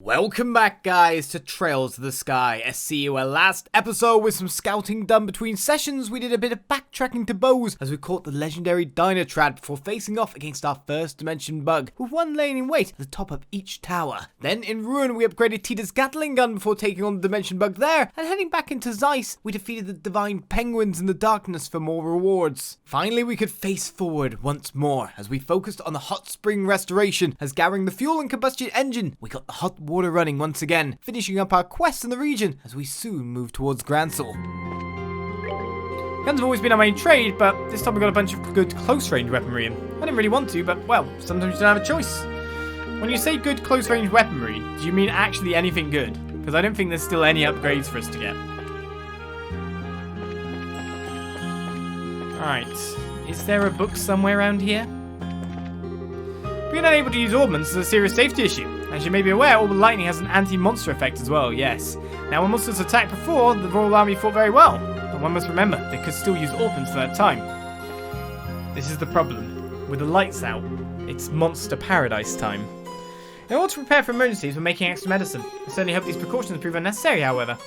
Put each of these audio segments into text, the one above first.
Welcome back, guys, to Trails of the Sky. I see you last episode with some scouting done between sessions. We did a bit of backtracking to Bose as we caught the legendary Dynatrad before facing off against our first dimension bug, with one laying in wait at the top of each tower. Then in Ruin, we upgraded Tita's Gatling gun before taking on the dimension bug there, and heading back into Zeiss, we defeated the divine penguins in the darkness for more rewards. Finally, we could face forward once more as we focused on the hot spring restoration, as gathering the fuel and combustion engine, we got the hot water running once again, finishing up our quest in the region as we soon move towards Grancel. Guns have always been our main trade, but this time we got a bunch of good close range weaponry in. I didn't really want to, but well, sometimes you don't have a choice. When you say good close range weaponry, do you mean actually anything good? Because I don't think there's still any upgrades for us to get. Alright, is there a book somewhere around here? Being unable to use ordnance is a serious safety issue. As you may be aware, Orbital Lightning has an anti-monster effect as well, yes. Now, when monsters attacked before, the Royal Army fought very well. But one must remember, they could still use ordnance at that time. This is the problem. With the lights out, it's monster paradise time. In order to prepare for emergencies, we're making extra medicine. I certainly hope these precautions prove unnecessary, however.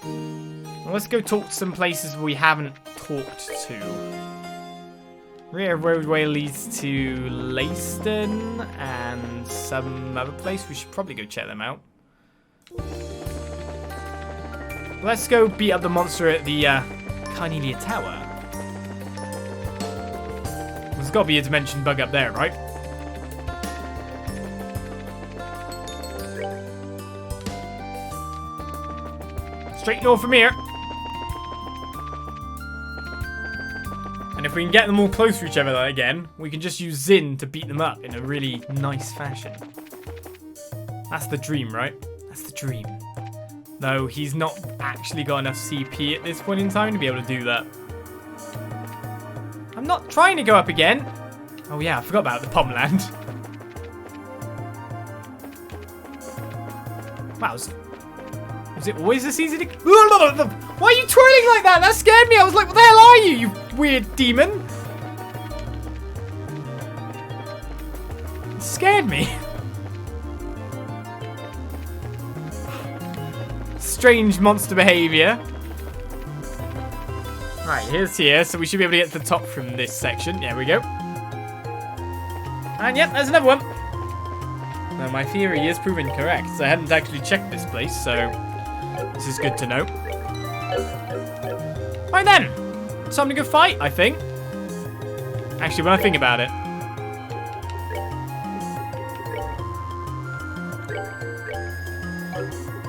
Well, let's go talk to some places we haven't talked to. Rear roadway leads to Leyston and some other place. We should probably go check them out. Let's go beat up the monster at the Carnelia Tower. There's got to be a dimension bug up there, right? Straight north from here. And if we can get them all close to each other again, we can just use Zin to beat them up in a really nice fashion. That's the dream, right? That's the dream. No, he's not actually got enough CP at this point in time to be able to do that. I'm not trying to go up again. Oh yeah, I forgot about the Pomland. Wow, was it always this easy to... Why are you twirling like that? That scared me. I was like, what the hell are you, you weird demon? It scared me. Strange monster behavior. Right, here's here. So we should be able to get to the top from this section. There we go. And yep, there's another one. Now, my theory is proven correct. So I hadn't actually checked this place, so... this is good to know. Right then, time to go fight, I think. Actually, when I think about it.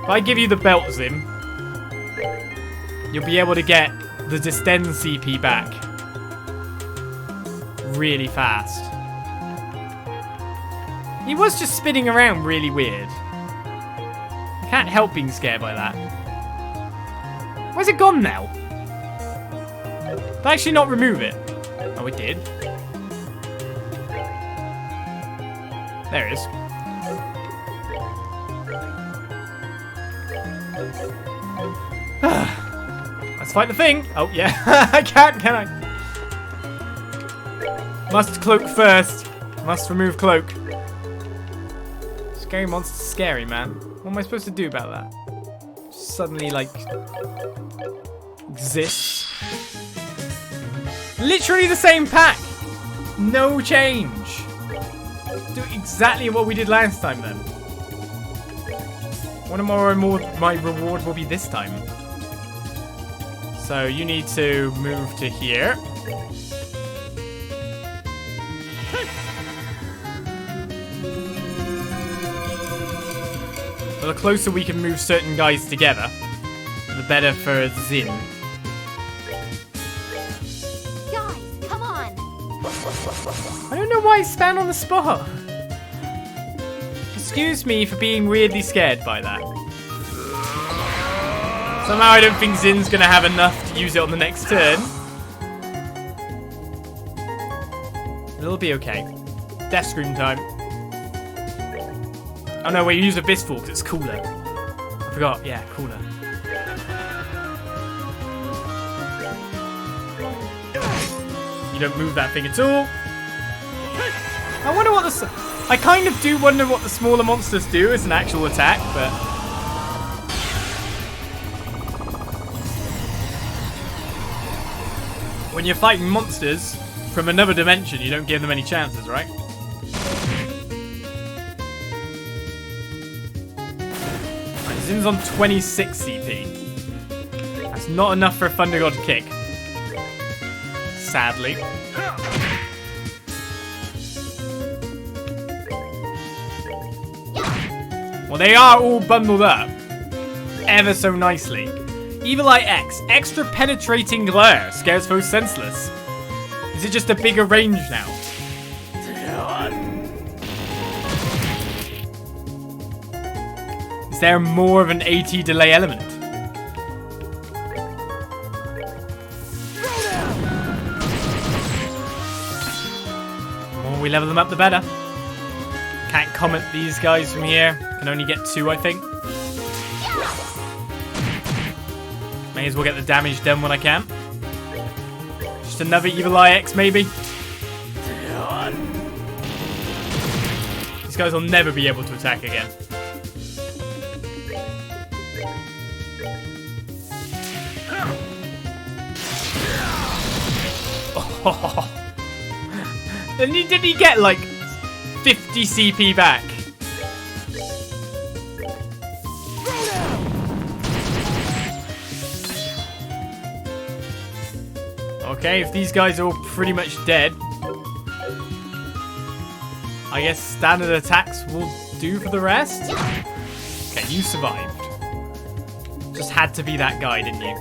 If I give you the belt, Zim, you'll be able to get the Distend CP back really fast. He was just spinning around really weird. Can't help being scared by that. Where's it gone now? Did I actually not remove it? Oh, it did. There it is. Let's fight the thing. Oh, yeah. I can't, can I? Must cloak first. Must remove cloak. Scary monster's scary, man. What am I supposed to do about that? Suddenly, like, exists. Literally the same pack. No change. Do exactly what we did last time, then. What more my reward will be this time? So you need to move to here. The closer we can move certain guys together, the better for Zin. Guys, come on! I don't know why I stand on the spot. Excuse me for being weirdly scared by that. Somehow I don't think Zin's gonna have enough to use it on the next turn. It'll be okay. Death Scream time. Oh no, wait, you use Abyss Fall because it's cooler. I forgot, yeah, cooler. You don't move that thing at all. I wonder what the... I kind of do wonder what the smaller monsters do as an actual attack, but... when you're fighting monsters from another dimension, you don't give them any chances, right? Zin's on 26 CP. That's not enough for a Thunder God to kick. Sadly. Well, they are all bundled up. Ever so nicely. Evil Eye X. Extra penetrating glare. Scares foes senseless. Is it just a bigger range now? Is there more of an AT delay element? The more we level them up, the better. Can't comment these guys from here. Can only get 2, I think. May as well get the damage done when I can. Just another Evil Eye X, maybe. These guys will never be able to attack again. Oh. Didn't he get like 50 CP back? Okay, if these guys are all pretty much dead, I guess standard attacks will do for the rest. Okay, you survived. Just had to be that guy, didn't you?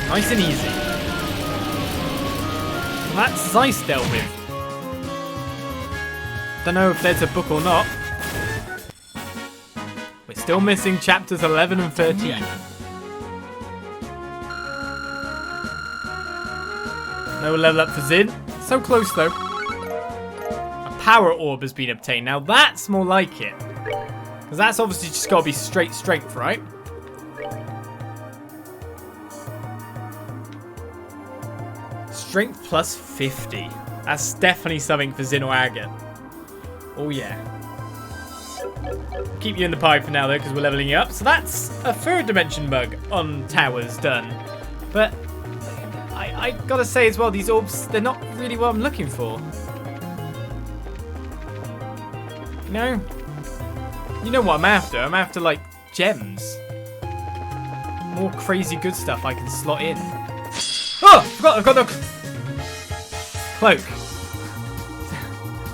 Nice and easy. Well, that's Zeiss dealt with. Don't know if there's a book or not. We're still missing chapters 11 and 13. No level up for Zin. So close though. A power orb has been obtained. Now that's more like it. Because that's obviously just got to be straight strength, right? Strength plus 50. That's definitely something for Zin or Agate. Oh yeah. Keep you in the pie for now though, because we're leveling you up. So that's a 3rd dimension bug on Towers done. But I gotta say as well, these orbs, they're not really what I'm looking for. You know what I'm after? I'm after like gems. More crazy good stuff I can slot in. Oh! I've got the cloak.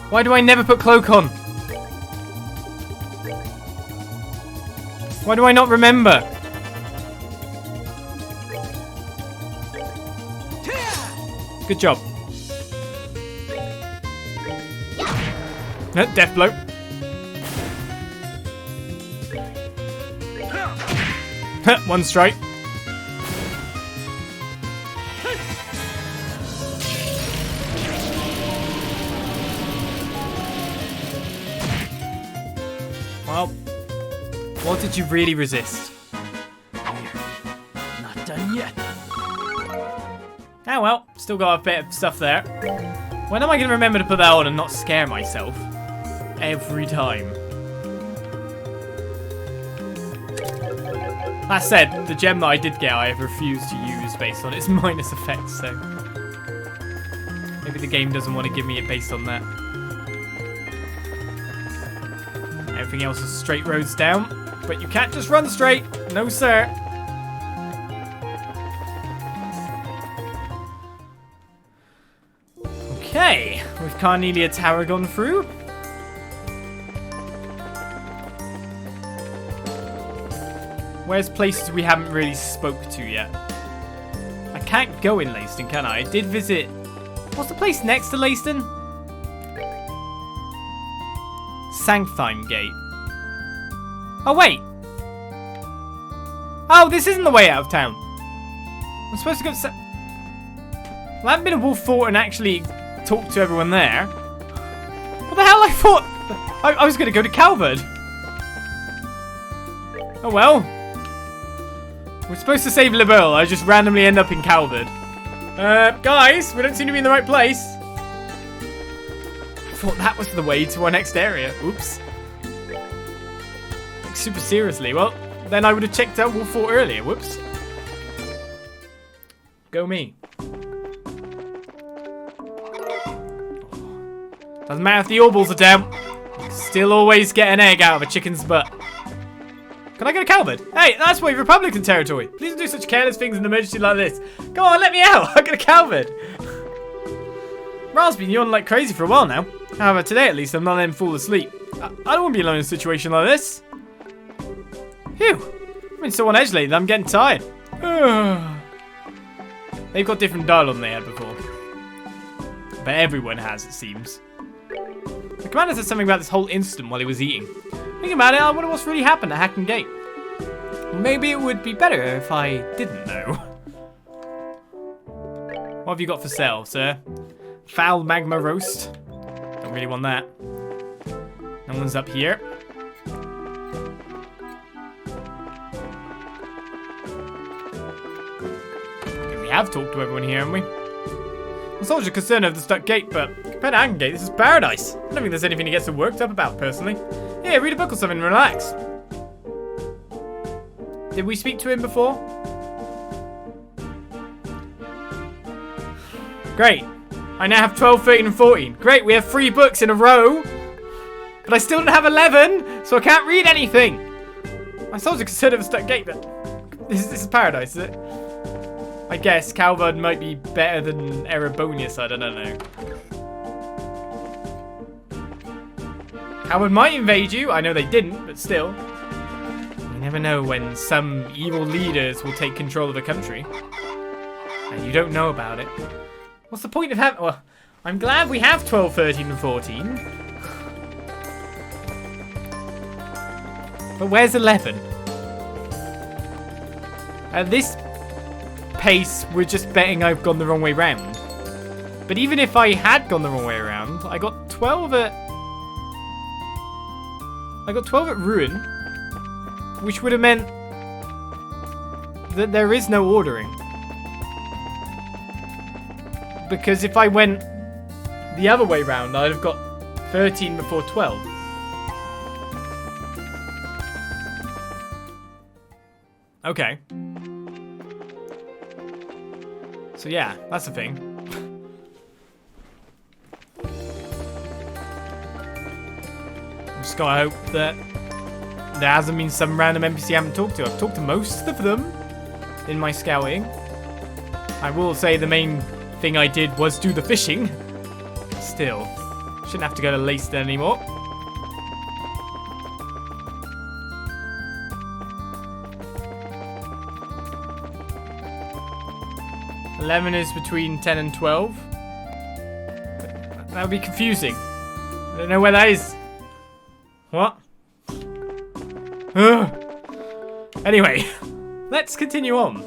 Why do I never put cloak on? Why do I not remember? Good job. No, death blow. One strike. Well, what did you really resist? Not done yet. Oh well, still got a bit of stuff there. When am I going to remember to put that on and not scare myself? Every time. That said, the gem that I did get I have refused to use based on its minus effects, so... maybe the game doesn't want to give me it based on that. Everything else is straight roads down, but you can't just run straight. No, sir. Okay, with Carnelia Tower gone through. Where's places we haven't really spoke to yet? I can't go in Leiston, can I? I did visit... what's the place next to Leiston? Sanctheim Gate. Oh, wait. Oh, this isn't the way out of town. I'm supposed to go to... well, I haven't been to Wolf Fort and actually talked to everyone there. What the hell? I thought... I was going to go to Calvard. Oh, well. We're supposed to save LeBeau. I just randomly end up in Calvard. Guys, we don't seem to be in the right place. I thought that was the way to our next area. Oops. Like, super seriously. Well, then I would have checked out Wolf Fort earlier. Whoops. Go me. Doesn't matter if the Ouroboros are down. You can still always get an egg out of a chicken's butt. Can I get a Calvert? Hey, that's my Republican territory. Please don't do such careless things in an emergency like this. Come on, let me out. I got a Calvert. Ra's been yawning like crazy for a while now. However, today at least I'm not letting him fall asleep. I don't want to be alone in a situation like this. Phew. I've been so on edge lately that I'm getting tired. They've got different dialogue than they had before. But everyone has, it seems. The commander said something about this whole incident while he was eating. Thinking about it, I wonder what's really happened at Hacken Gate. Maybe it would be better if I didn't know. What have you got for sale, sir? Foul magma roast. Don't really want that. No one's up here. We have talked to everyone here, haven't we? The soldiers are concerned over the stuck gate, but compared to Hacken Gate, this is paradise. I don't think there's anything to get so worked up about, personally. Yeah, read a book or something and relax. Did we speak to him before? Great. I now have 12, 13, and 14. Great, we have 3 books in a row. But I still don't have 11, so I can't read anything. My soldiers are concerned over the stuck gate, but this is paradise, is it? I guess Calvard might be better than Erebonius, I don't know. Calvard might invade you. I know they didn't, but still. You never know when some evil leaders will take control of a country. And you don't know about it. What's the point of having... Well, I'm glad we have 12, 13, and 14. But where's 11? At this pace, we're just betting I've gone the wrong way round. But even if I had gone the wrong way around, I got 12 at... Ruin, which would have meant that there is no ordering. Because if I went the other way round, I'd have got 13 before 12. Okay. So yeah, that's the thing. Just gotta hope that there hasn't been some random NPC I haven't talked to. I've talked to most of them in my scouting. I will say the main thing I did was do the fishing. Still, shouldn't have to go to Leicester anymore. $11 is between 10 and 12. That would be confusing. I don't know where that is. What? Anyway, let's continue on.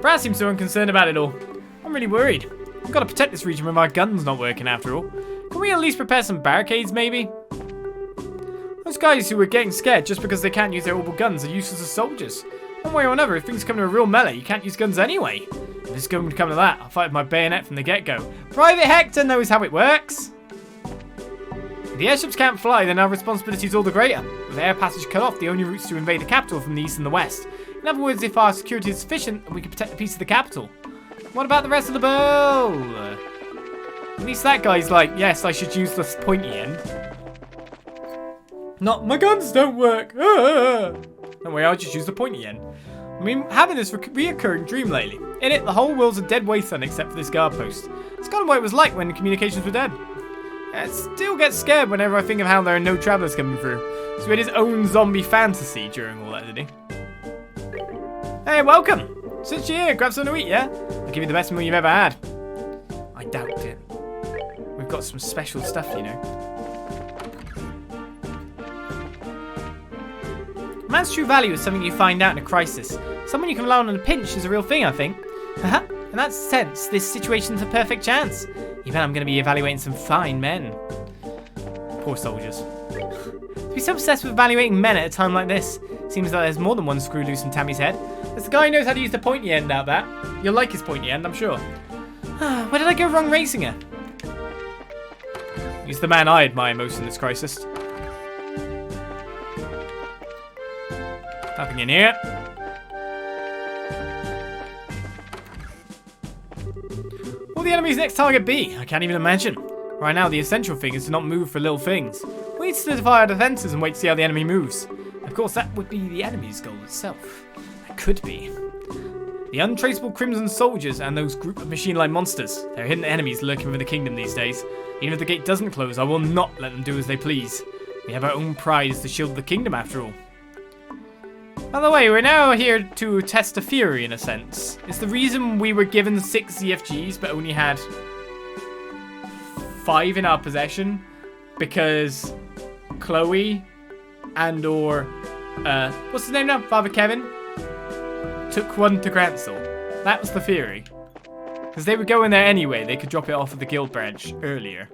Brad seems so unconcerned about it all. I'm really worried. We've got to protect this region when our gun's not working after all. Can we at least prepare some barricades, maybe? Those guys who are getting scared just because they can't use their orbital guns are useless as soldiers. One way or another, if things come to a real melee, you can't use guns anyway. If it's going to come to that, I'll fight with my bayonet from the get-go. Private Hector knows how it works. If the airships can't fly, then our responsibility is all the greater. With air passage cut off, the only routes to invade the capital are from the east and the west. In other words, if our security is sufficient, we can protect a piece of the capital. What about the rest of the bow? At least that guy's like, yes, I should use the pointy end. Not, my guns don't work. Don't worry, I'll just use the pointy end. I mean, having this reoccurring dream lately. In it, the whole world's a dead wasteland except for this guard post. It's kind of what it was like when communications were dead. I still get scared whenever I think of how there are no travelers coming through. So he had his own zombie fantasy during all that, did he? Hey, welcome! Since you're here, grab something to eat, yeah? I'll give you the best meal you've ever had. I doubt it. We've got some special stuff, you know. Man's true value is something you find out in a crisis. Someone you can rely on in a pinch is a real thing, I think. In that sense, this situation's a perfect chance. Even I'm going to be evaluating some fine men. Poor soldiers. To be so obsessed with evaluating men at a time like this Seems like there's more than one screw loose in Tammy's head. There's the guy who knows how to use the pointy end out there. You'll like his pointy end, I'm sure. Where did I go wrong racing her? He's the man I admire most in this crisis. Nothing in here. Will the enemy's next target be? I can't even imagine. Right now, the essential thing is to not move for little things. We need to solidify our defenses and wait to see how the enemy moves. Of course, that would be the enemy's goal itself. That could be. The untraceable Crimson Soldiers and those group of machine-like monsters. They're hidden enemies lurking within the kingdom these days. Even if the gate doesn't close, I will not let them do as they please. We have our own pride to shield the kingdom after all. By the way, we're now here to test a theory in a sense. It's the reason we were given 6 ZFGs but only had 5 in our possession. Because Chloe and what's his name now? Father Kevin took one to Grancel. That was the theory. Because they would go in there anyway. They could drop it off at the guild branch earlier.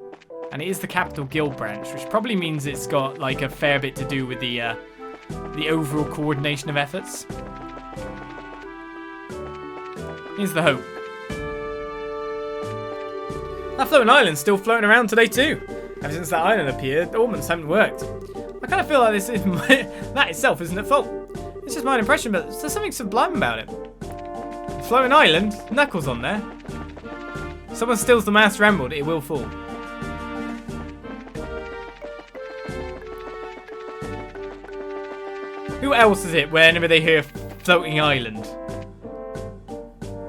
And it is the capital guild branch, which probably means it's got like a fair bit to do with the overall coordination of efforts. Here's the hope. That floating island's still floating around today too. Ever since that island appeared, the ornaments haven't worked. I kind of feel like this is that itself isn't at fault. It's just my impression, but there's something sublime about it. The floating island, Knuckles on there. If someone steals the Master Emerald, it will fall. Who else is it whenever they hear floating island?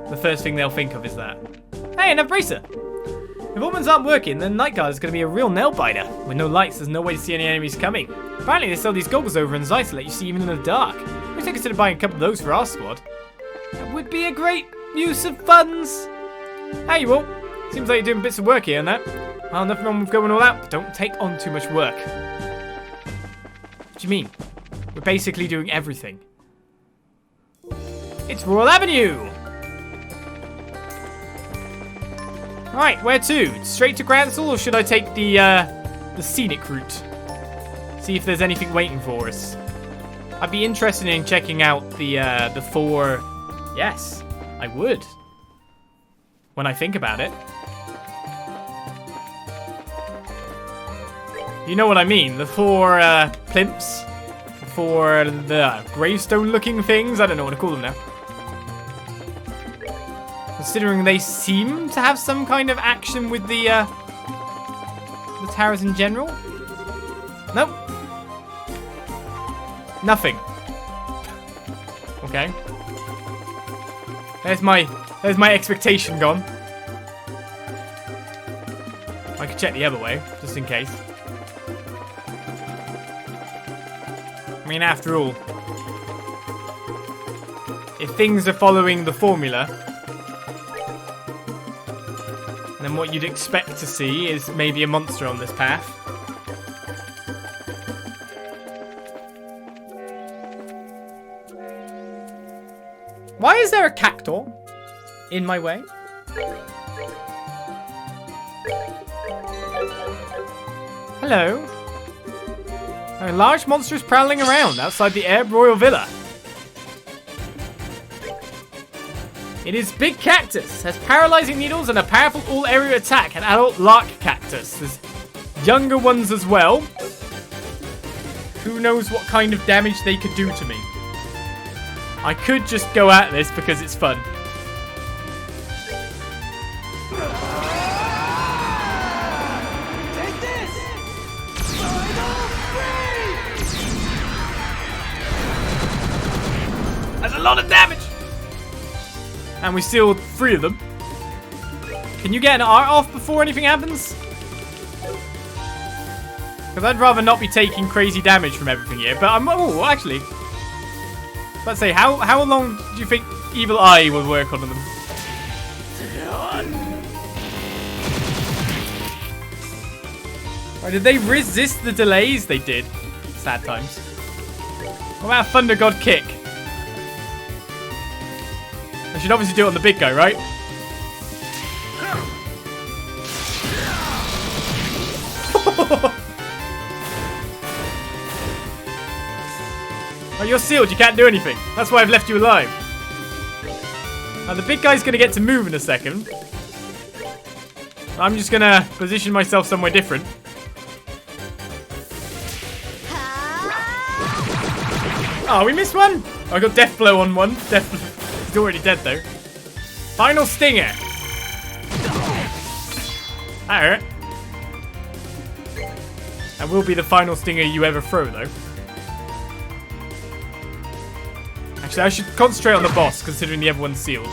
The first thing they'll think of is that. Hey, another bracer! If ornaments aren't working, then Night Guard is going to be a real nail-biter. With no lights, there's no way to see any enemies coming. Apparently, they sell these goggles over in Zeiss to let you see even in the dark. We should consider buying a couple of those for our squad. That would be a great use of funds. Hey, you all. Seems like you're doing bits of work here and that. Well, nothing wrong with going all out, but don't take on too much work. What do you mean? We're basically doing everything. It's Royal Avenue! Right, where to? Straight to Grancel, or should I take the scenic route? See if there's anything waiting for us. I'd be interested in checking out the 4... Yes, I would. When I think about it. You know what I mean? The 4 plimps. For the gravestone-looking things. I don't know what to call them now. Considering they seem to have some kind of action with the towers in general. Nope. Nothing. Okay. There's my expectation gone. I could check the other way, just in case. I mean, after all, if things are following the formula, then what you'd expect to see is maybe a monster on this path. Why is there a cactus in my way? Hello. A large monster is prowling around outside the Erbe Royal Villa. It is Big Cactus, has paralyzing needles and a powerful all-area attack, an adult lark cactus. There's younger ones as well. Who knows what kind of damage they could do to me. I could just go at this because it's fun. Take this! That's a lot of damage! And we sealed 3 of them. Can you get an art off before anything happens? Because I'd rather not be taking crazy damage from everything here. But I'm... Oh, actually. Let's say, how long do you think Evil Eye will work on them? Right, did they resist the delays? They did. Sad times. What about a Thunder God kick? I should obviously do it on the big guy, right? Oh, you're sealed. You can't do anything. That's why I've left you alive. Now, the big guy's going to get to move in a second. I'm just going to position myself somewhere different. Oh, we missed one. Oh, I got death blow on one. He's already dead, though. Final stinger. That hurt. That will be the final stinger you ever throw, though. Actually, I should concentrate on the boss, considering the other one's sealed.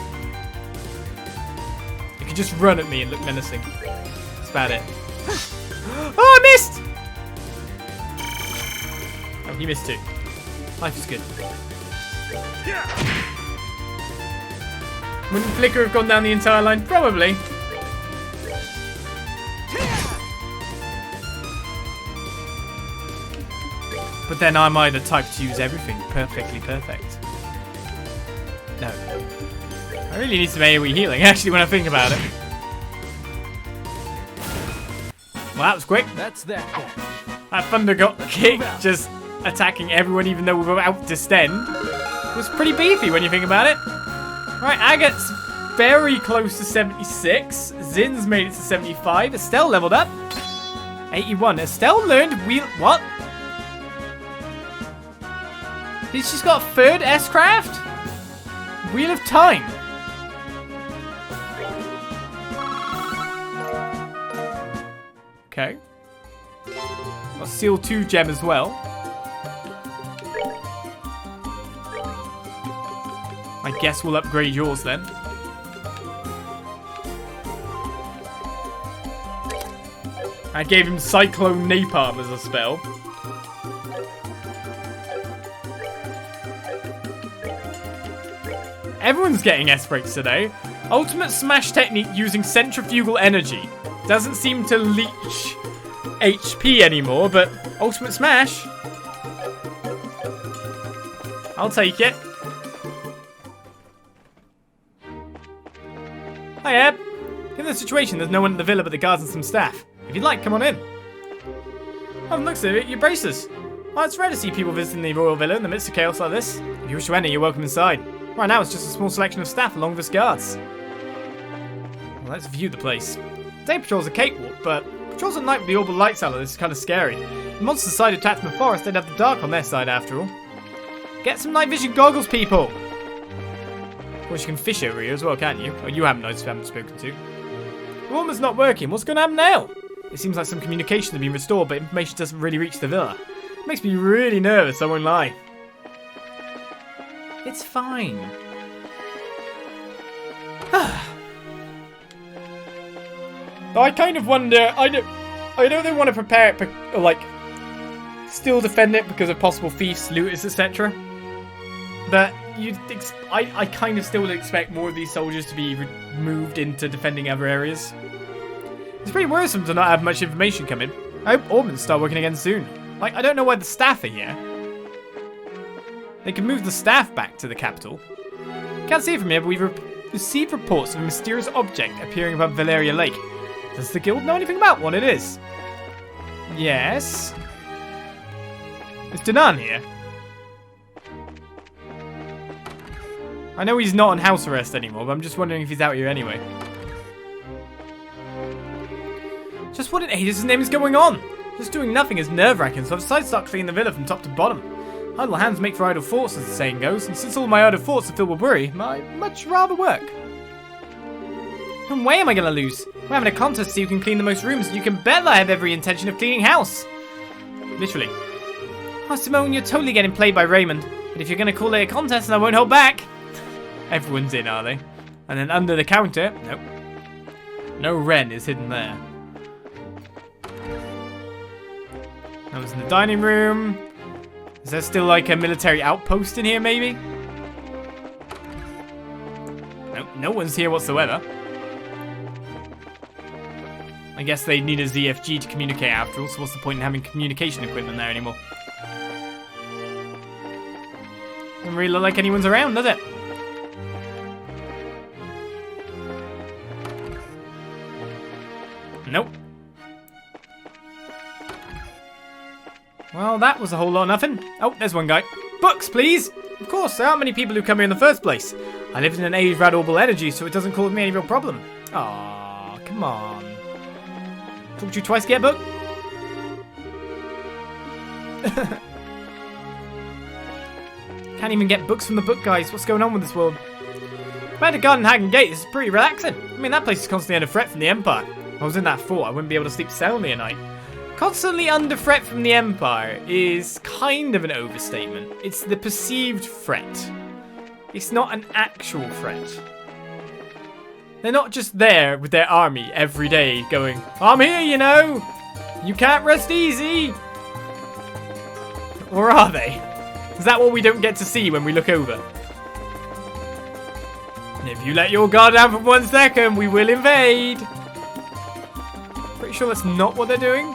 You could just run at me and look menacing. That's about it. Oh, I missed! Oh, he missed too. Life is good. Wouldn't Flicker have gone down the entire line? Probably. But then am I the type to use everything perfectly perfect? No. I really need some AoE healing, actually, when I think about it. Well, that was quick. That's that. That thunder got kicked, just attacking everyone, even though we were out to distend. It was pretty beefy when you think about it. Right, Agat's very close to 76. Zin's made it to 75. Estelle leveled up. 81. Estelle learned wheel. What? She's got a third S-craft? Wheel of Time. Okay. A Seal 2 gem as well. I guess we'll upgrade yours then. I gave him Cyclone Napalm as a spell. Everyone's getting S-breaks today. Ultimate smash technique using centrifugal energy. Doesn't seem to leech HP anymore, but ultimate smash. I'll take it. Hi, Eb. Given the situation, there's no one at the villa but the guards and some staff. If you'd like, come on in. Oh, looks of it, you're bracers. Well, it's rare to see people visiting the royal villa in the midst of chaos like this. If you wish to enter, you're welcome inside. Right now, it's just a small selection of staff along with us guards. Well, let's view the place. Day patrols are cakewalk, but patrols at night with the orbital lights out is kind of scary. The monsters decided to attack from the forest, they'd have the dark on their side after all. Get some night vision goggles, people! Of course, you can fish over here as well, can't you? Or you haven't noticed, haven't spoken to. The woman's not working. What's going to happen now? It seems like some communication has been restored, but information doesn't really reach the villa. It makes me really nervous, I won't lie. It's fine. Though I kind of wonder, I know they want to prepare it, like, still defend it because of possible thieves, looters, etc. But I kind of still would expect more of these soldiers to be moved into defending other areas. It's pretty worrisome to not have much information coming. I hope Ormans start working again soon. Like, I don't know why the staff are here. They can move the staff back to the capital. Can't see it from here, but we've received reports of a mysterious object appearing above Valeria Lake. Does the guild know anything about what it is? Yes. Is Danan here? I know he's not on house arrest anymore, but I'm just wondering if he's out here anyway. Just what in ages his name is going on? Just doing nothing is nerve-wracking, so I've decided to start cleaning the villa from top to bottom. Idle hands make for idle thoughts, as the saying goes, and since all my idle thoughts are filled with worry, I'd much rather work. No way am I going to lose. We're having a contest so you can clean the most rooms, and you can bet that I have every intention of cleaning house. Literally. Oh, Simone, you're totally getting played by Raymond. But if you're going to call it a contest, then I won't hold back. Everyone's in, are they? And then under the counter, nope. No Ren is hidden there. That was in the dining room. Is there still like a military outpost in here, maybe? Nope, no one's here whatsoever. I guess they need a ZFG to communicate after all, so what's the point in having communication equipment there anymore? Doesn't really look like anyone's around, does it? Nope. Well, that was a whole lot of nothing. Oh, there's one guy. Books, please! Of course, there aren't many people who come here in the first place. I live in an age of adorable energy, so it doesn't cause me any real problem. Aw, come on. Talked to you twice to get a book? Can't even get books from the book guys. What's going on with this world? Compared to Gardenhagen Gate, this is pretty relaxing. I mean, that place is constantly under threat from the Empire. If I was in that fort, I wouldn't be able to sleep soundly at night. Constantly under threat from the Empire is kind of an overstatement. It's the perceived threat. It's not an actual threat. They're not just there with their army every day going, I'm here, you know. You can't rest easy. Or are they? Is that what we don't get to see when we look over? And if you let your guard down for 1 second, we will invade. Pretty sure that's not what they're doing.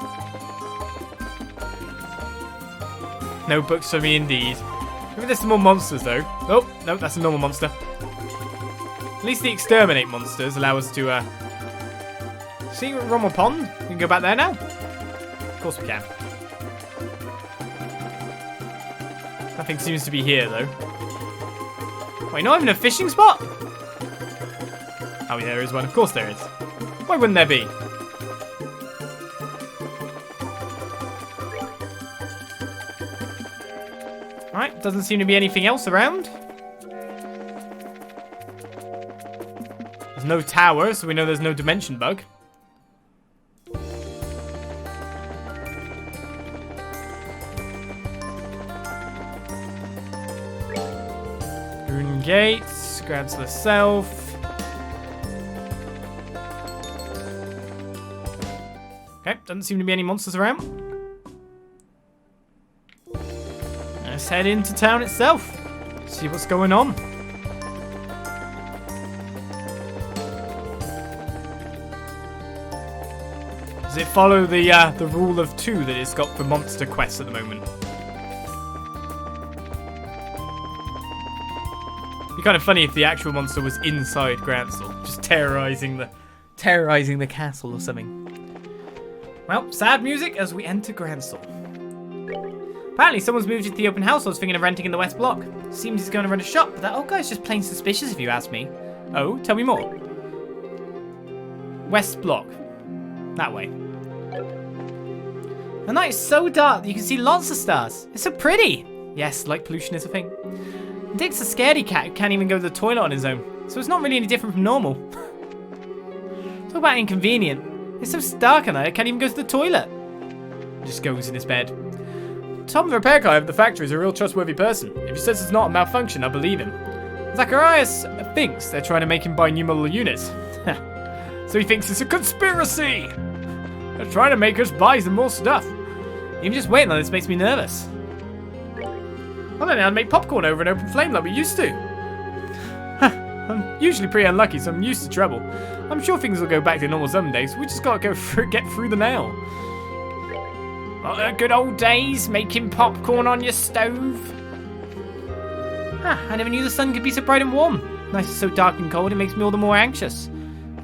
No books for me indeed. Maybe there's some more monsters though. Oh, no, that's a normal monster. At least the exterminate monsters allow us to, see Rommel Pond? We can go back there now? Of course we can. Nothing seems to be here though. Wait, not even a fishing spot? Oh, yeah, there is one. Of course there is. Why wouldn't there be? Alright, doesn't seem to be anything else around. There's no tower, so we know there's no dimension bug. Rune gates, Grancel herself. Okay, doesn't seem to be any monsters around. Let's head into town itself. See what's going on. Does it follow the rule of 2 that it's got for monster quests at the moment? It'd be kind of funny if the actual monster was inside Grancel, just terrorizing the castle or something. Well, sad music as we enter Grancel. Apparently someone's moved into the open house I was thinking of renting in the West Block. Seems he's going to run a shop, but that old guy's just plain suspicious if you ask me. Oh, tell me more. West Block. That way. The night is so dark that you can see lots of stars. It's so pretty. Yes, light pollution is a thing. Dick's a scaredy cat who can't even go to the toilet on his own, so it's not really any different from normal. Talk about inconvenient. It's so stark at night I can't even go to the toilet. He just goes in his bed. Tom, the repair guy of the factory, is a real trustworthy person. If he says it's not a malfunction, I'll believe him. Zacharias thinks they're trying to make him buy new model units. So he thinks it's a conspiracy. They're trying to make us buy some more stuff. Even just waiting on this makes me nervous. I don't know how to make popcorn over an open flame like we used to. I'm usually pretty unlucky, so I'm used to trouble. I'm sure things will go back to normal some days. We just gotta get through them now. Good old days, making popcorn on your stove. I never knew the sun could be so bright and warm. Nice, it's so dark and cold, it makes me all the more anxious.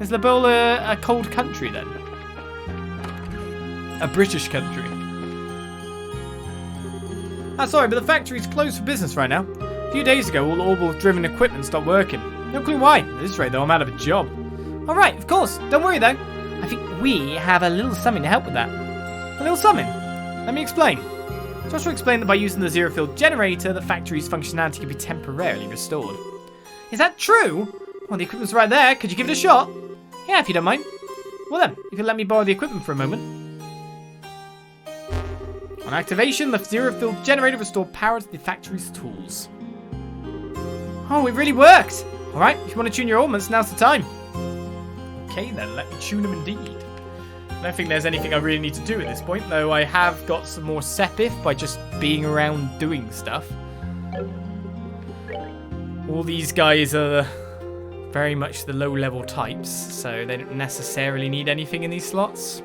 Is Labola a cold country then? A British country. Sorry, but the factory's closed for business right now. A few days ago, all orbital-driven equipment stopped working. No clue why. At this rate, though, I'm out of a job. Alright, of course. Don't worry, though. I think we have a little something to help with that. A little something? Let me explain. Joshua explained that by using the zero-field generator, the factory's functionality could be temporarily restored. Is that true? Well, the equipment's right there. Could you give it a shot? Yeah, if you don't mind. Well then, you can let me borrow the equipment for a moment. On activation, the zero-field generator restored power to the factory's tools. Oh, it really worked! Alright, if you want to tune your ornaments, now's the time. Okay then, let me tune them indeed. I don't think there's anything I really need to do at this point, though I have got some more sepith by just being around doing stuff. All these guys are very much the low-level types, so they don't necessarily need anything in these slots.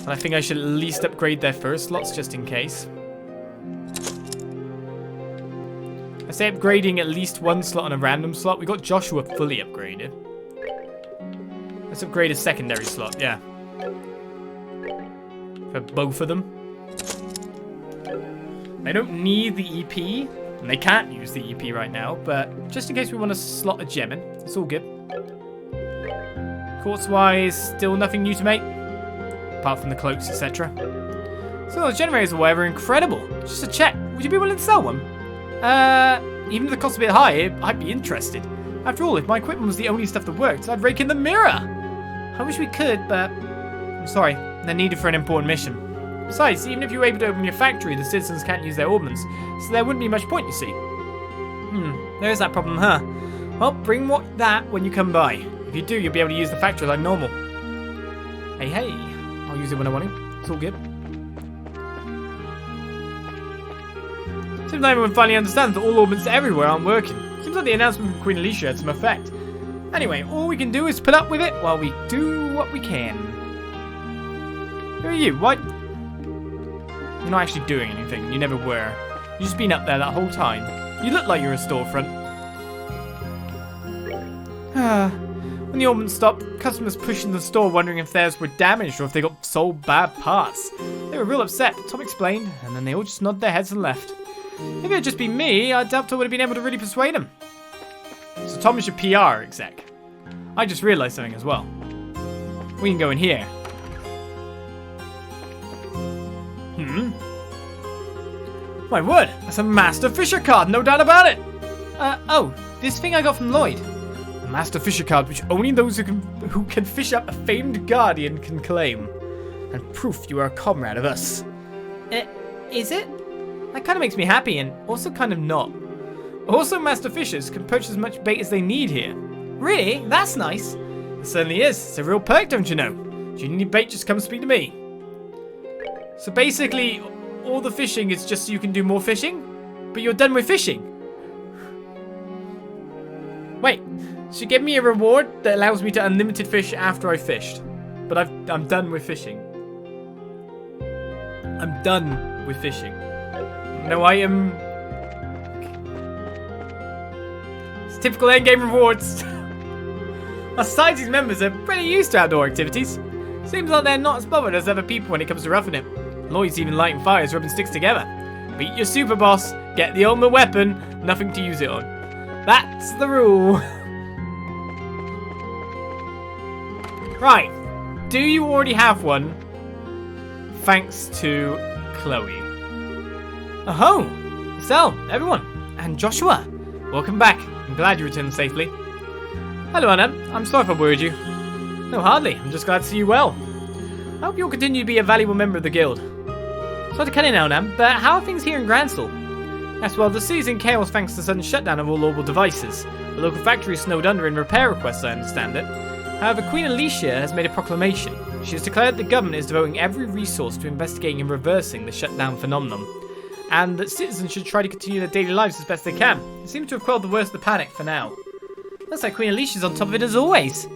And I think I should at least upgrade their first slots just in case. I say upgrading at least one slot on a random slot. We got Joshua fully upgraded. Let's upgrade a secondary slot, yeah. For both of them. They don't need the EP, and they can't use the EP right now, but just in case we want to slot a gem in, it's all good. Quartz-wise, still nothing new to make, apart from the cloaks, etc. So those generators or whatever, incredible. Just a check. Would you be willing to sell one? Even if the cost is a bit high, I'd be interested. After all, if my equipment was the only stuff that worked, I'd rake in the mirror. I wish we could, but I'm sorry, they're needed for an important mission. Besides, even if you were able to open your factory, the citizens can't use their ordnance, so there wouldn't be much point, you see. There is that problem, huh? Well, bring that when you come by. If you do, you'll be able to use the factory like normal. Hey, I'll use it when I want to. It's all good. Seems like everyone finally understands that all orbits everywhere aren't working. Seems like the announcement from Queen Alicia had some effect. Anyway, all we can do is put up with it while we do what we can. Who are you? What? You're not actually doing anything. You never were. You've just been up there that whole time. You look like you're a storefront. When the orbits stopped, customers pushed in the store wondering if theirs were damaged or if they got sold bad parts. They were real upset, Tom explained, and then they all just nodded their heads and left. If it had just been me, I doubt I would have been able to really persuade him. So Tom is your PR exec. I just realised something as well. We can go in here. My word, that's a Master Fisher card, no doubt about it. Oh, this thing I got from Lloyd. A Master Fisher card which only those who can fish up a famed guardian can claim. And proof you are a comrade of us. Is it? That kind of makes me happy and also kind of not. Also, Master Fishers can purchase as much bait as they need here. Really? That's nice. It certainly is. It's a real perk, don't you know? If you need bait, just come speak to me. So basically, all the fishing is just so you can do more fishing? But you're done with fishing? Wait, so you give me a reward that allows me to unlimited fish after I fished. But I'm done with fishing. I'm done with fishing. No item. It's typical endgame rewards. Our society's members are pretty used to outdoor activities. Seems like they're not as bothered as other people when it comes to roughing it. Lloyd's even lighting fires, rubbing sticks together. Beat your super boss, get the ultimate weapon, nothing to use it on. That's the rule. Right. Do you already have one? Thanks to Chloe. Oh, Estelle, everyone, and Joshua. Welcome back. I'm glad you returned safely. Hello, Anna. I'm sorry if I worried you. No, hardly. I'm just glad to see you well. I hope you'll continue to be a valuable member of the guild. Sorry to cut in now, Nam, but how are things here in Grancel? Yes, well, the city's in chaos thanks to the sudden shutdown of all orbital devices. The local factory is snowed under in repair requests, I understand it. However, Queen Alicia has made a proclamation. She has declared the government is devoting every resource to investigating and reversing the shutdown phenomenon, and that citizens should try to continue their daily lives as best they can. It seems to have quelled the worst of the panic for now. Looks like Queen Alicia's on top of it as always.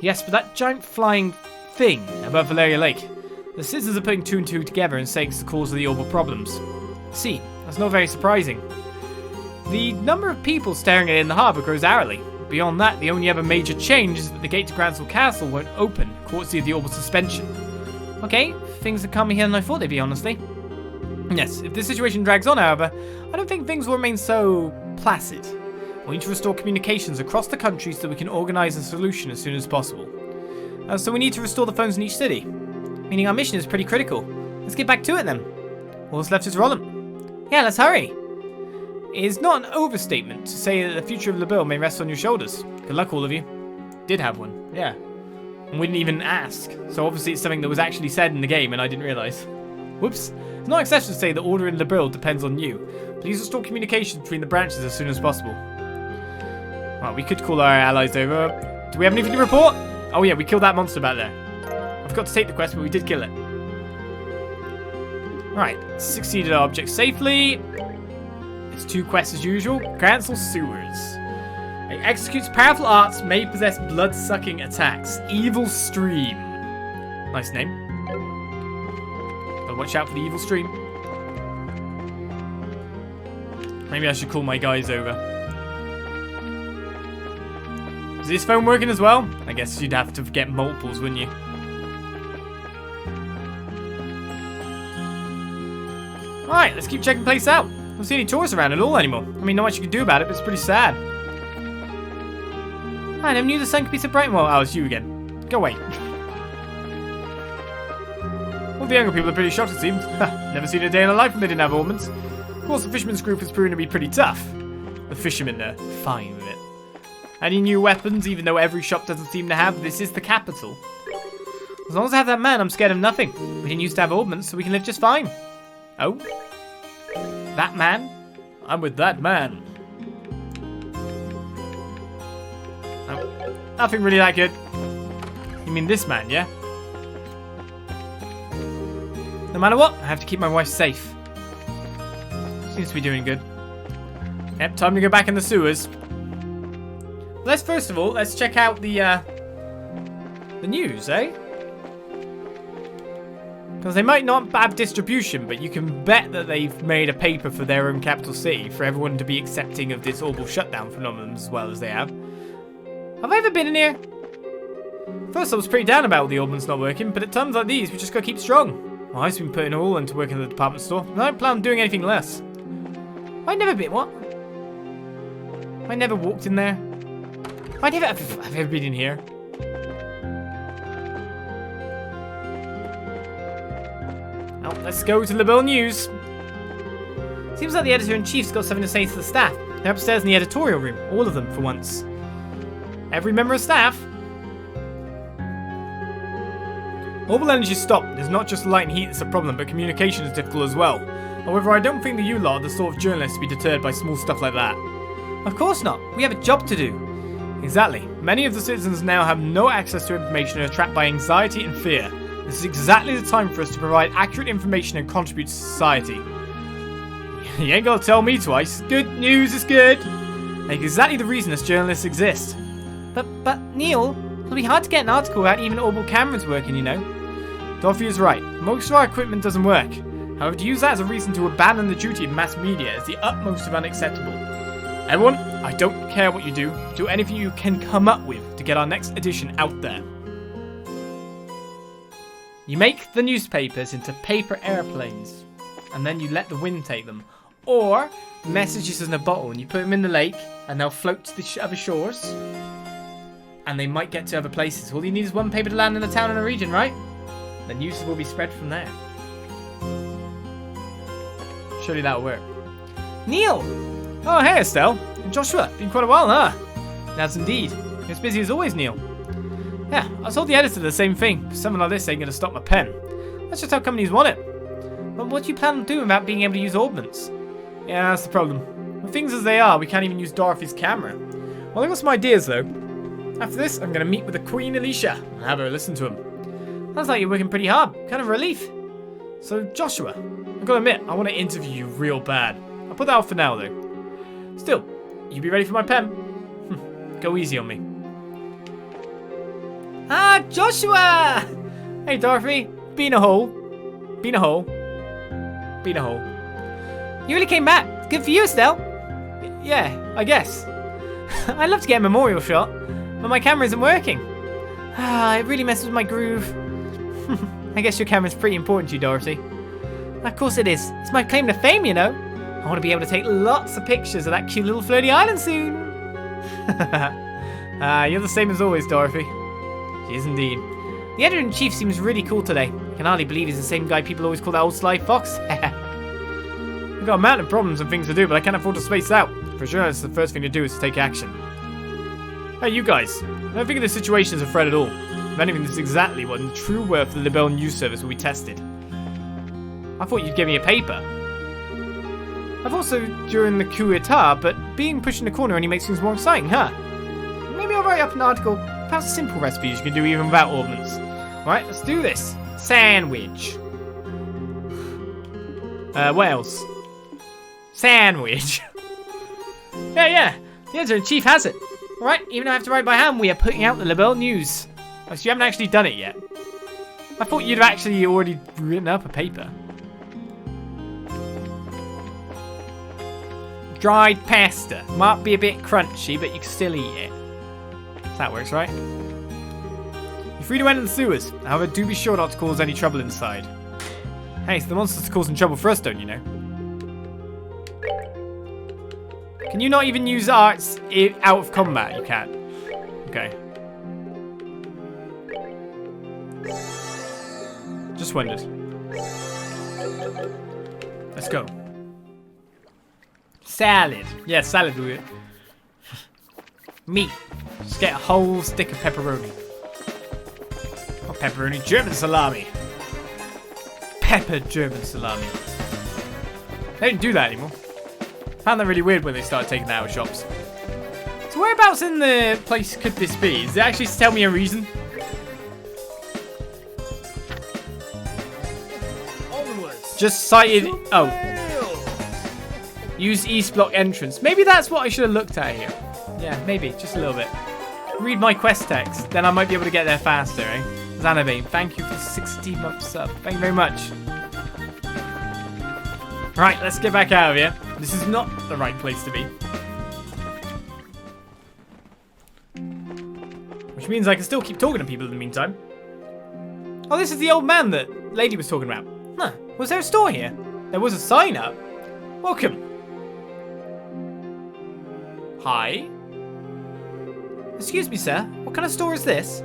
Yes, but that giant flying thing above Valeria Lake. The citizens are putting two and two together and saying it's the cause of the orbital problems. See, that's not very surprising. The number of people staring at it in the harbour grows hourly. Beyond that, the only other major change is that the gate to Grancel Castle won't open, courtesy of the orbital suspension. Okay, things are calmer here than I thought they'd be, honestly. Yes, if this situation drags on, however, I don't think things will remain so placid. We need to restore communications across the country so that we can organise a solution as soon as possible. So we need to restore the phones in each city. Meaning our mission is pretty critical. Let's get back to it then. All that's left is roll them. Yeah, let's hurry. It is not an overstatement to say that the future of LaBelle may rest on your shoulders. Good luck, all of you. Did have one, yeah. And we didn't even ask. So obviously it's something that was actually said in the game and I didn't realise. Whoops. It's not excessive to say that order in LaBelle depends on you. Please restore communication between the branches as soon as possible. Well, we could call our allies over. Do we have anything to report? Oh yeah, we killed that monster back there. I forgot to take the quest, but we did kill it. Right, succeeded our object safely. It's 2 quests as usual. Grancel Sewers. It executes powerful arts, may possess blood-sucking attacks. Evil Stream. Nice name. But watch out for the evil stream. Maybe I should call my guys over. Is this phone working as well? I guess you'd have to get multiples, wouldn't you? Alright, let's keep checking the place out. I don't see any tourists around at all anymore. I mean, not much you can do about it, but it's pretty sad. I never knew the sun could be so bright. Well, oh, it's you again. Go away. All the younger people are pretty shocked, it seems. Never seen a day in their life when they didn't have ornaments. Of course, the fisherman's group has proven to be pretty tough. The fishermen are fine with it. Any new weapons, even though every shop doesn't seem to have? This is the capital. As long as I have that man, I'm scared of nothing. We didn't used to have ornaments, so we can live just fine. Oh? That man? I'm with that man. Oh, nothing really that good. You mean this man, yeah? No matter what, I have to keep my wife safe. Seems to be doing good. Yep, time to go back in the sewers. Let's first of all, let's check out the news, eh? Because they might not have distribution, but you can bet that they've made a paper for their own capital city for everyone to be accepting of this horrible shutdown phenomenon as well as they have. Have I ever been in here? First I was pretty down about the ordnance not working, but at times like these we just gotta keep strong. Well, I've been putting all into working at the department store, and I don't plan on doing anything less. I've never been, what? I never walked in there. I've ever been in here. Well, let's go to the Bill News. Seems like the editor-in-chief's got something to say to the staff. They're upstairs in the editorial room, all of them for once. Every member of staff. Orbital energy stopped. There's not just light and heat that's a problem, but communication is difficult as well. However, I don't think that you lot are the sort of journalists to be deterred by small stuff like that. Of course not. We have a job to do. Exactly. Many of the citizens now have no access to information and are trapped by anxiety and fear. This is exactly the time for us to provide accurate information and contribute to society. You ain't gotta tell me twice. Good news is good. Like exactly the reason us journalists exist. But Neil, it'll be hard to get an article out even orbital cameras working, you know. Dorothy is right. Most of our equipment doesn't work. However, to use that as a reason to abandon the duty of mass media is the utmost of unacceptable. Everyone, I don't care what you do anything you can come up with to get our next edition out there. You make the newspapers into paper airplanes, and then you let the wind take them. Or, messages in a bottle, and you put them in the lake, and they'll float to the other shores. And they might get to other places. All you need is one paper to land in a town and a region, right? The news will be spread from there. Surely that'll work. Neil! Oh, hey, Estelle. And Joshua. Been quite a while, huh? That's indeed. You're as busy as always, Neil. Yeah, I told the editor the same thing. Something like this ain't going to stop my pen. That's just how companies want it. But what do you plan on doing about being able to use ordnance? Yeah, that's the problem. With things as they are, we can't even use Dorothy's camera. Well, I've got some ideas, though. After this, I'm going to meet with the Queen Alicia and have her listen to him. Sounds like you're working pretty hard. Kind of relief. So, Joshua, I've got to admit, I want to interview you real bad. I'll put that off for now, though. Still, you be ready for my pen? Go easy on me. Ah, Joshua! Hey, Dorothy. Been a hole. Been a hole. Been a hole. You really came back. Good for you, Estelle. Yeah, I guess. I'd love to get a memorial shot, but my camera isn't working. Ah, it really messes with my groove. I guess your camera's pretty important to you, Dorothy. Of course it is. It's my claim to fame, you know. I want to be able to take lots of pictures of that cute little floaty island soon. You're the same as always, Dorothy. She is indeed. The editor-in-chief seems really cool today. I can hardly believe he's the same guy people always call that old sly fox. We've got a mountain of problems and things to do, but I can't afford to space out. For sure, it's the first thing to do is to take action. Hey, you guys. I don't think of this situation as a threat at all. If anything, this is exactly what the true worth of the Libelle News Service will be tested. I thought you'd give me a paper. I've also during the coup d'etat, but being pushed in the corner only makes things more exciting, huh? Maybe I'll write up an article, perhaps simple recipes you can do even without ordnance. Alright, let's do this. Sandwich. What else? Sandwich. yeah, the editor-in-chief has it. Alright, even though I have to write by hand, we are putting out the Libelle News. Oh, so you haven't actually done it yet. I thought you'd have actually already written up a paper. Dried pasta. Might be a bit crunchy, but you can still eat it. That works, right? You're free to enter the sewers. However, do be sure not to cause any trouble inside. Hey, so the monster's causing trouble for us, don't you know? Can you not even use arts out of combat? You can't. Okay. Just wondered. Let's go. Salad. Yeah, salad will be it. Meat. Just get a whole stick of pepperoni. Not pepperoni, German salami. Pepper German salami. They don't do that anymore. Found that really weird when they started taking that out of shops. So whereabouts in the place could this be? Does it actually tell me a reason? Just sighted. Oh. Use East Block entrance. Maybe that's what I should have looked at here. Yeah, maybe. Just a little bit. Read my quest text. Then I might be able to get there faster, eh? Xanabane, thank you for 60 months sub. Thank you very much. Right, let's get back out of here. This is not the right place to be. Which means I can still keep talking to people in the meantime. Oh, this is the old man that lady was talking about. Huh. Was there a store here? There was a sign up. Welcome. Hi. Excuse me, sir. What kind of store is this?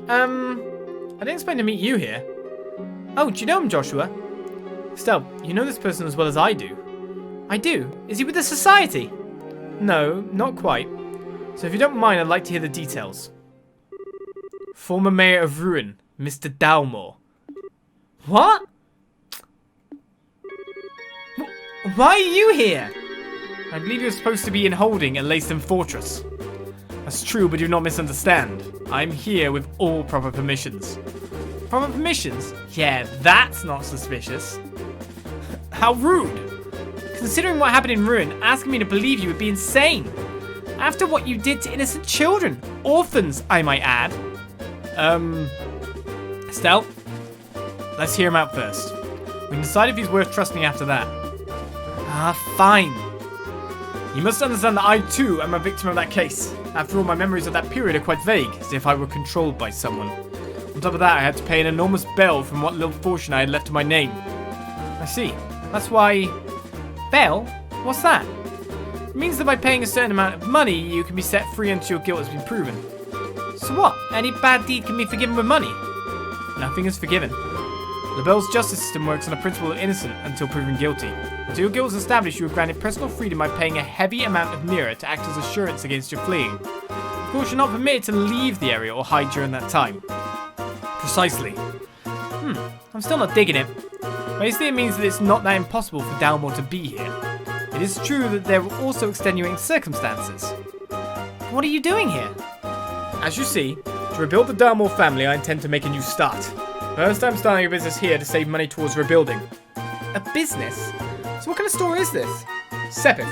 I didn't expect to meet you here. Oh, do you know him, Joshua? Estelle, you know this person as well as I do. I do? Is he with the society? No, not quite. So if you don't mind, I'd like to hear the details. Former mayor of Ruin, Mr. Dalmore. What? Why are you here? I believe you're supposed to be in holding at Laceham Fortress. That's true, but do not misunderstand. I'm here with all proper permissions. Proper permissions? Yeah, that's not suspicious. How rude. Considering what happened in Ruin, asking me to believe you would be insane. After what you did to innocent children. Orphans, I might add. Estelle, let's hear him out first. We can decide if he's worth trusting after that. Ah, fine. You must understand that I, too, am a victim of that case. After all, my memories of that period are quite vague, as if I were controlled by someone. On top of that, I had to pay an enormous bill from what little fortune I had left to my name. I see. That's why... Bail? What's that? It means that by paying a certain amount of money, you can be set free until your guilt has been proven. So what? Any bad deed can be forgiven with money? Nothing is forgiven. LaBelle's justice system works on a principle of innocent until proven guilty. Until your guilt is established, you are granted personal freedom by paying a heavy amount of mirror to act as assurance against your fleeing. Of course, you're not permitted to leave the area or hide during that time. Precisely. I'm still not digging it. Basically, it means that it's not that impossible for Dalmore to be here. It is true that there were also extenuating circumstances. What are you doing here? As you see, to rebuild the Dalmore family, I intend to make a new start. First, I'm starting a business here to save money towards rebuilding. A business? So what kind of store is this? Sepith.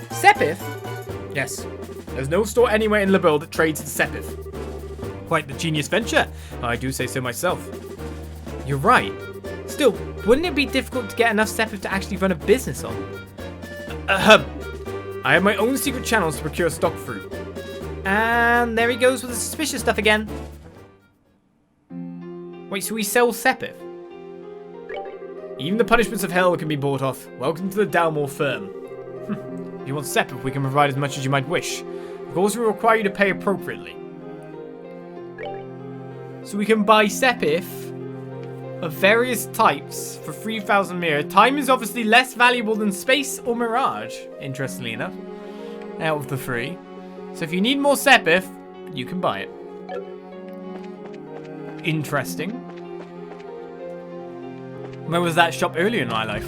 Sepith? Yes. There's no store anywhere in LaBelle that trades in Sepith. Quite the genius venture, I do say so myself. You're right. Still, wouldn't it be difficult to get enough Sepith to actually run a business on? I have my own secret channels to procure stock fruit. And there he goes with the suspicious stuff again. Wait, so we sell Sepith? Even the punishments of hell can be bought off. Welcome to the Dalmore firm. If you want Sepith, we can provide as much as you might wish. Of course, we require you to pay appropriately. So we can buy Sepith of various types for 3,000 mirror. Time is obviously less valuable than space or mirage, interestingly enough, out of the three. So if you need more Sepith, you can buy it. Interesting. Where was that shop earlier in my life?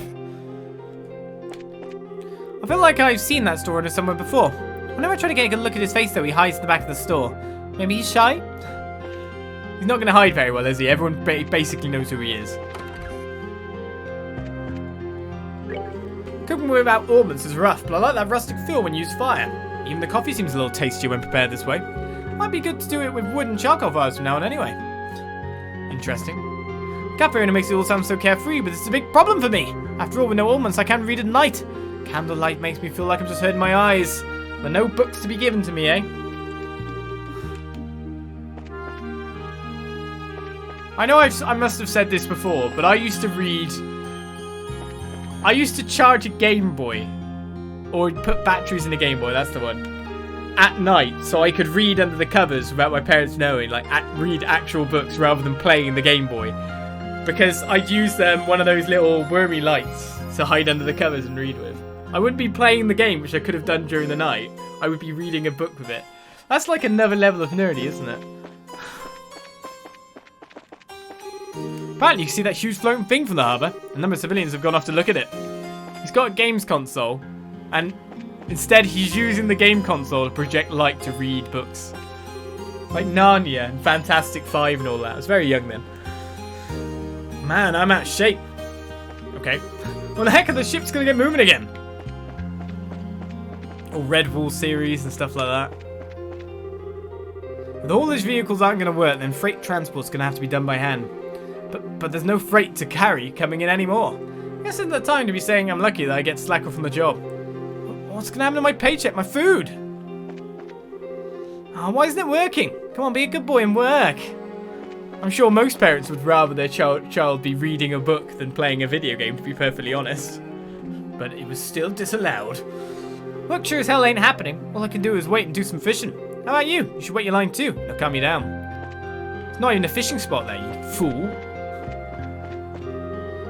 I feel like I've seen that store owner somewhere before. Whenever I try to get a good look at his face though, he hides at the back of the store. Maybe he's shy? He's not going to hide very well, is he? Everyone basically knows who he is. Cooking without ornaments is rough, but I like that rustic feel when you use fire. Even the coffee seems a little tastier when prepared this way. Might be good to do it with wood and charcoal fires from now on anyway. Interesting. Cafe owner makes it all sound so carefree, but it's a big problem for me. After all, with no ornaments, I can't read at night. Candlelight makes me feel like I'm just hurting my eyes. But no books to be given to me, eh? I know I must have said this before, but I used to read I used to charge a Game Boy. Or put batteries in a Game Boy, that's the one. At night, so I could read under the covers without my parents knowing. Like, read actual books rather than playing the Game Boy. Because I'd use one of those little wormy lights to hide under the covers and read with. I wouldn't be playing the game, which I could have done during the night. I would be reading a book with it. That's like another level of nerdy, isn't it? Apparently, you can see that huge floating thing from the harbour. A number of civilians have gone off to look at it. He's got a games console, and instead he's using the game console to project light to read books. Like Narnia and Fantastic Five and all that. I was very young then. Man, I'm out of shape. Okay. Well, the heck are the ships going to get moving again? Or Red Bull series and stuff like that. If the haulage vehicles aren't going to work, then freight transport's going to have to be done by hand. But there's no freight to carry coming in anymore. I guess it's the time to be saying I'm lucky that I get slack off from the job. What's going to happen to my paycheck, my food? Oh, why isn't it working? Come on, be a good boy and work. I'm sure most parents would rather their child be reading a book than playing a video game, to be perfectly honest. But it was still disallowed. Work sure as hell ain't happening. All I can do is wait and do some fishing. How about you? You should wet your line too. It'll calm you down. It's not even a fishing spot there, you fool.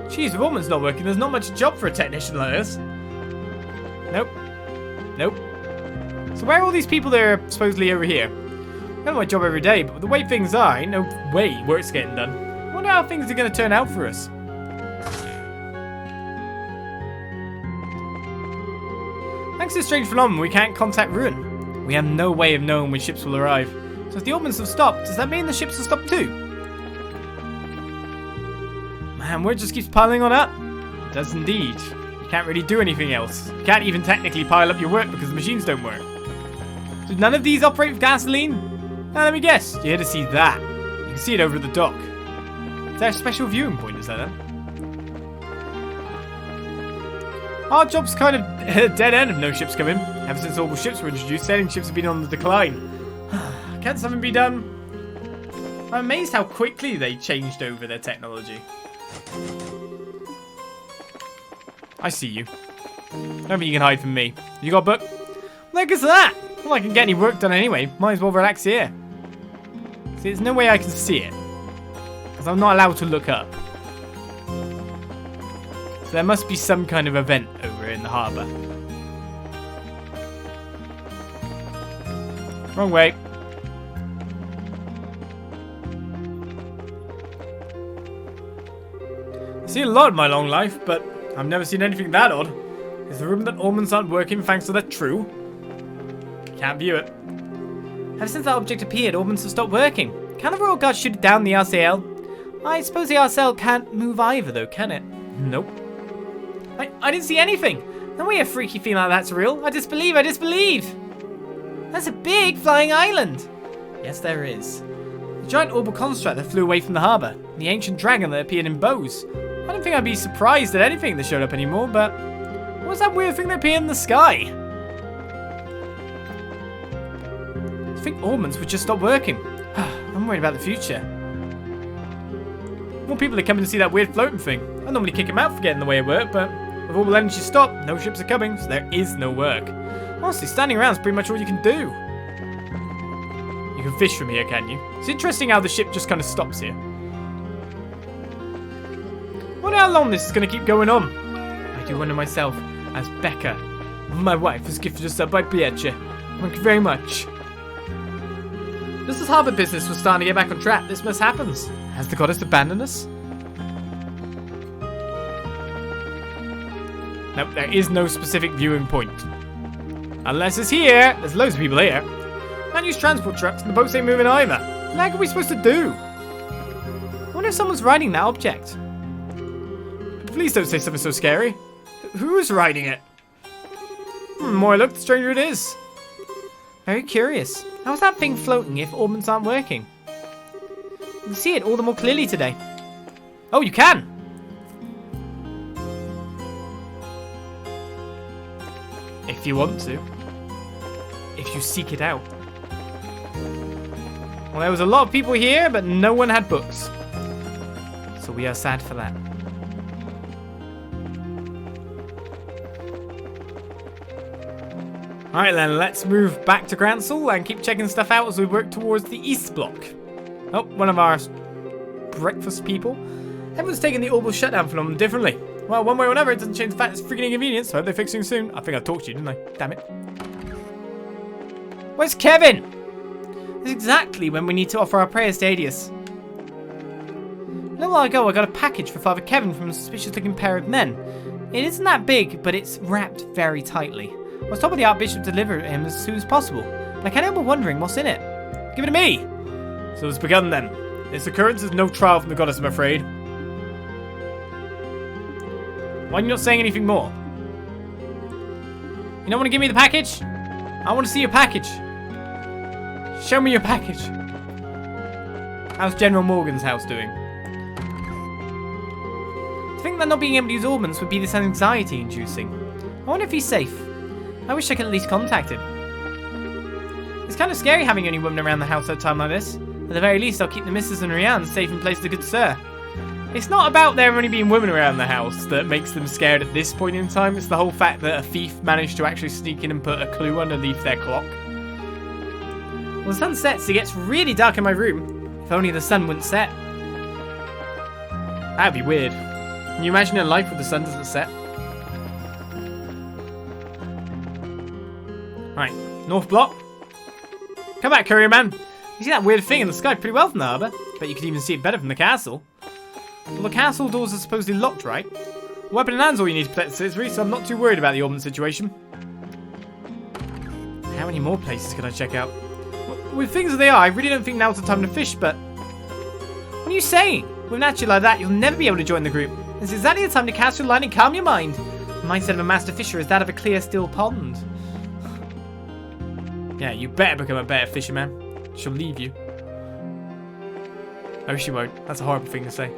Jeez, the woman's not working. There's not much job for a technician like this. Nope. Nope. So where are all these people that are supposedly over here? I got my job every day, but the way things are, ain't no way work's getting done. I wonder how things are going to turn out for us. Thanks to this strange phenomenon, we can't contact Ruin. We have no way of knowing when ships will arrive. So if the ordnance have stopped, does that mean the ships will stop too? Man, word just keeps piling on up. It does indeed. You can't really do anything else. You can't even technically pile up your work because the machines don't work. So none of these operate with gasoline? Now let me guess, you're here to see that. You can see it over at the dock. Is there a special viewing point, is that then? Our job's kind of a dead end if no ships come in. Ever since all the ships were introduced, sailing ships have been on the decline. Can't something be done? I'm amazed how quickly they changed over their technology. I see you. Don't think you can hide from me. You got a book? Look at that! Well, I can get any work done anyway. Might as well relax here. See, there's no way I can see it. Because I'm not allowed to look up. So there must be some kind of event over in the harbour. Wrong way. I've seen a lot in my long life, but I've never seen anything that odd. Is the rumor that ornaments aren't working thanks to that true? Can't view it. Ever since that object appeared, ornaments have stopped working. Can the Royal Guard shoot it down the RCL? I suppose the RCL can't move either, though, can it? Nope. I didn't see anything. No way a freaky feeling like that's real. I disbelieve, I disbelieve. That's a big flying island. Yes, there is. The giant orbital construct that flew away from the harbour. The ancient dragon that appeared in bows. I don't think I'd be surprised at anything that showed up anymore, but what's that weird thing that appeared in the sky? I think ornaments would just stop working. I'm worried about the future. More people are coming to see that weird floating thing. I normally kick them out for getting in the way of work, but with all the energy stopped, no ships are coming, so there is no work. Honestly, standing around is pretty much all you can do. You can fish from here, can you? It's interesting how the ship just kind of stops here. I wonder how long this is going to keep going on. I do wonder myself, as Becca, my wife, has gifted us up by Pietro. Thank you very much. Just as harbour business was starting to get back on track, this must happen. Has the goddess abandoned us? Nope, there is no specific viewing point. Unless it's here. There's loads of people here. Can't use transport trucks and the boats ain't moving either. What are we supposed to do? I wonder if someone's riding that object. Please don't say something so scary. Who's riding it? The more I look, the stranger it is. Very curious. How's that thing floating if ornaments aren't working? You can see it all the more clearly today. Oh, you can! If you want to. If you seek it out. Well, there was a lot of people here, but no one had books. So we are sad for that. Alright then, let's move back to Grancel and keep checking stuff out as we work towards the east block. Oh, one of our breakfast people. Everyone's taking the Ouroboros shutdown phenomenon differently. Well, one way or another, it doesn't change the fact it's freaking inconvenient, so I hope they're fixing soon. I think I talked to you, didn't I? Damn it. Where's Kevin? This is exactly when we need to offer our prayers to Adius. A little while ago, I got a package for Father Kevin from a suspicious-looking pair of men. It isn't that big, but it's wrapped very tightly. I was told by the Archbishop to deliver it to him as soon as possible, but I can't help but wondering what's in it. Give it to me! So it's begun then. This occurrence is no trial from the goddess, I'm afraid. Why are you not saying anything more? You don't want to give me the package? I want to see your package. Show me your package. How's General Morgan's house doing? I think that not being able to use ornaments would be this anxiety-inducing. I wonder if he's safe. I wish I could at least contact him. It's kind of scary having any women around the house at a time like this. At the very least, I'll keep the missus and Rianne safe in place of the good sir. It's not about there only being women around the house that makes them scared at this point in time. It's the whole fact that a thief managed to actually sneak in and put a clue underneath their clock. When the sun sets, it gets really dark in my room. If only the sun wouldn't set. That'd be weird. Can you imagine a life where the sun doesn't set? Right, North Block. Come back, courier man. You see that weird thing in the sky pretty well from the harbour. Bet you could even see it better from the castle. Well, the castle doors are supposedly locked, right? A weapon and hand's all you need to protect the citizenry, so I'm not too worried about the ornament situation. How many more places could I check out? With things as they are, I really don't think now's the time to fish, but... What are you saying? With an attitude like that, you'll never be able to join the group. It's exactly the time to cast your line and calm your mind. The mindset of a master fisher is that of a clear, still pond. Yeah, you better become a better fisherman. She'll leave you. Oh, she won't. That's a horrible thing to say.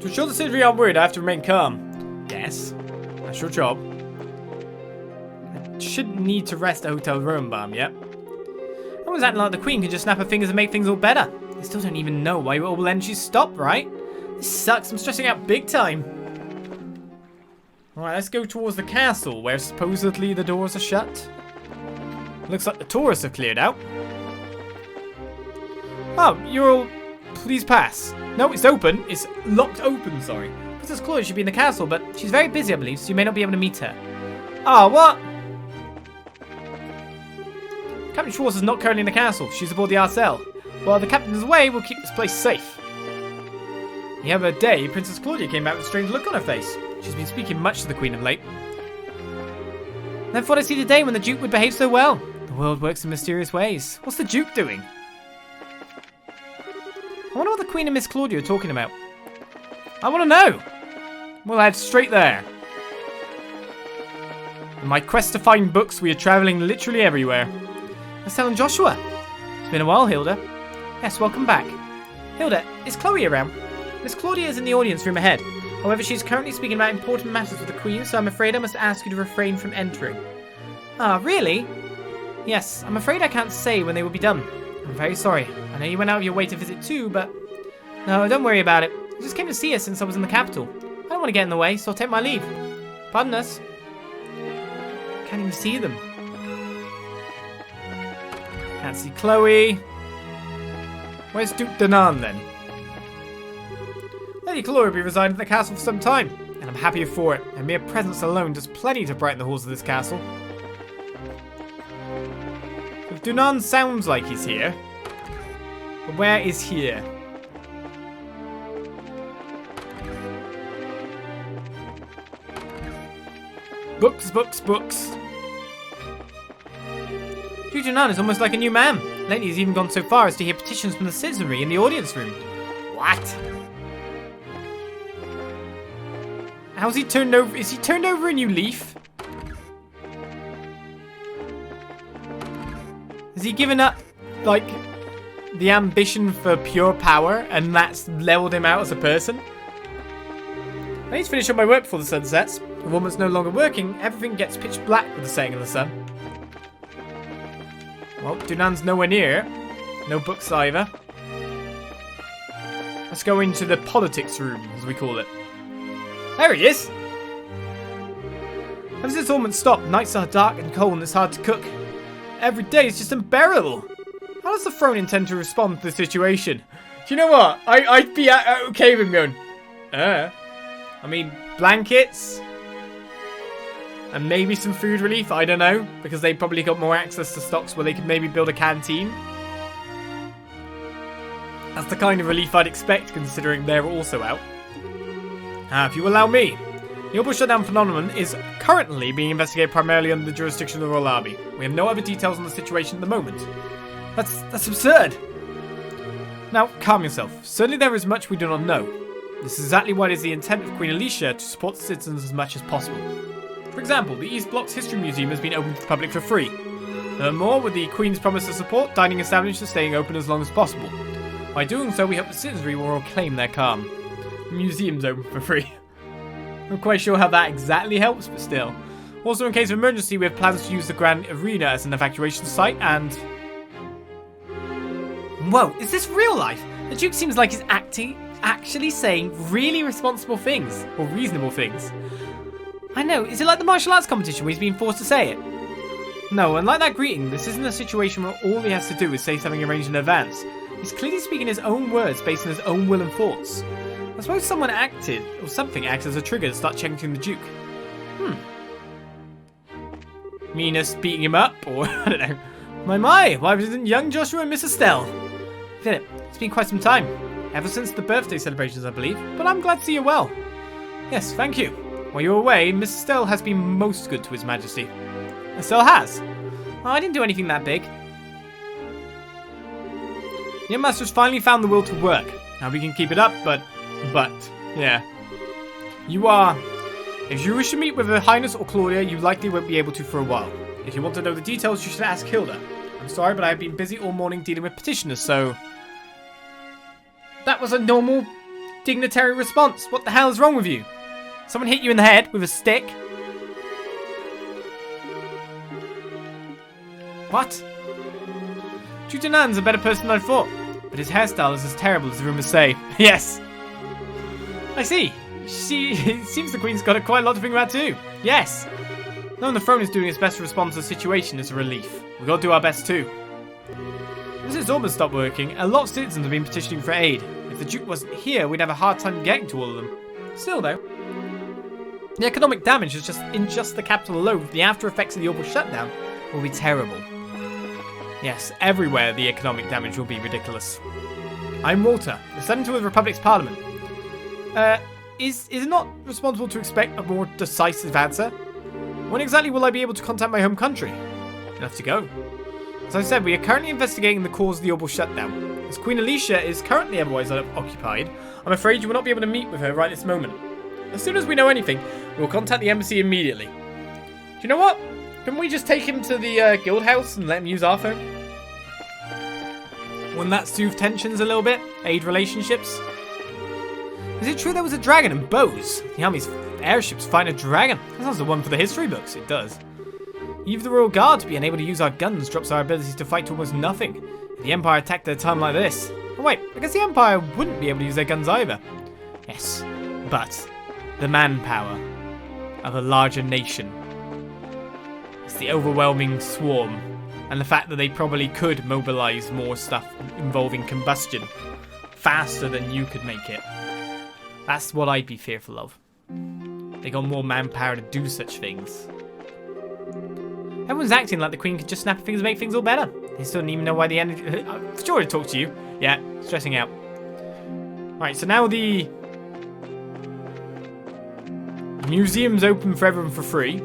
To ensure the citizenry aren't worried, I have to remain calm. Yes, that's your job. I shouldn't need to rest at Hotel Rosenbaum yet. I was acting like the Queen could just snap her fingers and make things all better. I still don't even know why your orbital energies stopped, right? This sucks. I'm stressing out big time. Alright, let's go towards the castle, where supposedly the doors are shut. Looks like the tourists have cleared out. Oh, you're all... Please pass. No, it's open. It's locked open, sorry. Princess Claudia should be in the castle, but she's very busy, I believe, so you may not be able to meet her. Ah, what? Captain Schwartz is not currently in the castle. She's aboard the Arcel. While the captain is away, we'll keep this place safe. The other day, Princess Claudia came back with a strange look on her face. She's been speaking much to the Queen of late. Never thought I'd see the day when the Duke would behave so well. The world works in mysterious ways. What's the Duke doing? I wonder what the Queen and Miss Claudia are talking about. I want to know. We'll head straight there. In my quest to find books, we are travelling literally everywhere. Estelle and Joshua. It's been a while, Hilda. Yes, welcome back. Hilda, is Chloe around? Miss Claudia is in the audience room ahead. However, she is currently speaking about important matters with the Queen, so I'm afraid I must ask you to refrain from entering. Ah, really? Yes, I'm afraid I can't say when they will be done. I'm very sorry. I know you went out of your way to visit too, but... No, don't worry about it. I just came to see her since I was in the capital. I don't want to get in the way, so I'll take my leave. Pardon us. I can't even see them. Can't see Chloe. Where's Duke Danan then? Lady Chloe will be residing at the castle for some time, and I'm happier for it. Her mere presence alone does plenty to brighten the halls of this castle. If Danan sounds like he's here, but where is here? Books, books, books. Duke Danan is almost like a new man. Lately he's even gone so far as to hear petitions from the citizenry in the audience room. What? How's he turned over? Is he turned over a new leaf? Has he given up, like, the ambition for pure power and that's leveled him out as a person? I need to finish up my work before the sun sets. The woman's no longer working, everything gets pitch black with the setting of the sun. Well, Dunan's nowhere near. No books either. Let's go into the politics room, as we call it. There he is! Ever since Ormond stopped, nights are dark and cold and it's hard to cook. Every day is just unbearable. How does the throne intend to respond to the situation? Do you know what? I'd be okay with him going, I mean, blankets? And maybe some food relief, I don't know. Because they probably got more access to stocks where they could maybe build a canteen. That's the kind of relief I'd expect, considering they're also out. If you allow me. The Ouroboros shutdown phenomenon is currently being investigated primarily under the jurisdiction of the Royal Army. We have no other details on the situation at the moment. That's absurd. Now, calm yourself. Certainly there is much we do not know. This is exactly what is the intent of Queen Alicia to support the citizens as much as possible. For example, the East Block's History Museum has been opened to the public for free. Furthermore, with the Queen's promise of support, dining establishments are staying open as long as possible. By doing so, we hope the citizenry will reclaim their calm. The museum's open for free. I'm not quite sure how that exactly helps, but still. Also, in case of emergency, we have plans to use the Grand Arena as an evacuation site and... Whoa, is this real life? The Duke seems like he's actually saying really responsible things, or reasonable things. I know, is it like the martial arts competition where he's being forced to say it? No, unlike that greeting, this isn't a situation where all he has to do is say something arranged in advance. He's clearly speaking his own words based on his own will and thoughts. I suppose someone acted, or something acts as a trigger to start challenging the Duke. Mean us beating him up, or I don't know. My, why isn't young Joshua and Miss Estelle? Philip, it's been quite some time. Ever since the birthday celebrations, I believe, but I'm glad to see you well. Yes, thank you. While you were away, Miss Estelle has been most good to His Majesty. Estelle has? Oh, I didn't do anything that big. The young master's finally found the will to work. Now we can keep it up, but, yeah. You are... If you wish to meet with Her Highness or Claudia, you likely won't be able to for a while. If you want to know the details, you should ask Hilda. I'm sorry, but I have been busy all morning dealing with petitioners, so... That was a normal, dignitary response. What the hell is wrong with you? Someone hit you in the head with a stick? What? Jutanan's a better person than I thought, but his hairstyle is as terrible as the rumours say. Yes. I see. It seems the Queen's got quite a lot to think about too. Yes. Knowing the throne is doing its best to respond to the situation is a relief. We've got to do our best too. Ever since Ormond stopped working, a lot of citizens have been petitioning for aid. If the Duke wasn't here, we'd have a hard time getting to all of them. Still though, the economic damage is just the capital alone. The after effects of the Ouroboros shutdown will be terrible. Yes, everywhere the economic damage will be ridiculous. I'm Walter, the Senator of the Republic's Parliament. Is it not responsible to expect a more decisive answer? When exactly will I be able to contact my home country? Enough to go. As I said, we are currently investigating the cause of the Ouroboros shutdown. As Queen Alicia is currently otherwise occupied, I'm afraid you will not be able to meet with her right this moment. As soon as we know anything, we will contact the embassy immediately. Do you know what? Can we just take him to the guild house and let him use our phone? Wouldn't that soothe tensions a little bit? Aid relationships? Is it true there was a dragon and bows? The army's airships find a dragon. That sounds the one for the history books. It does. Even the Royal Guard to be unable to use our guns drops our ability to fight to almost nothing. If the Empire attacked at a time like this... Oh wait, I guess the Empire wouldn't be able to use their guns either. Yes, but the manpower of a larger nation. It's the overwhelming swarm. And the fact that they probably could mobilize more stuff involving combustion faster than you could make it. That's what I'd be fearful of. They got more manpower to do such things. Everyone's acting like the Queen could just snap her fingers and make things all better. They still don't even know why the energy... I'm sure to talk to you. Yeah, stressing out. Right, so now the museum's open for everyone for free.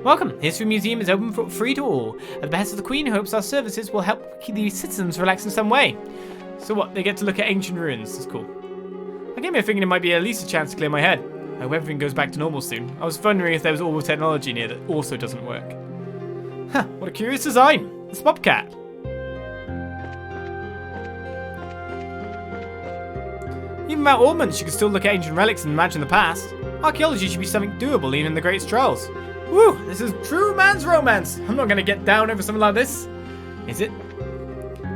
Welcome. History Museum is open for free to all. At the behest of the Queen, who hopes our services will help keep the citizens relaxed in some way. So what? They get to look at ancient ruins. That's cool. I gave me a thinking it might be at least a chance to clear my head. I hope everything goes back to normal soon. I was wondering if there was all the technology near that also doesn't work. Huh, what a curious design. The Bobcat. Even Mount Ormond, you can still look at ancient relics and imagine the past. Archaeology should be something doable even in the Great Trials. Woo, this is true man's romance. I'm not going to get down over something like this. Is it?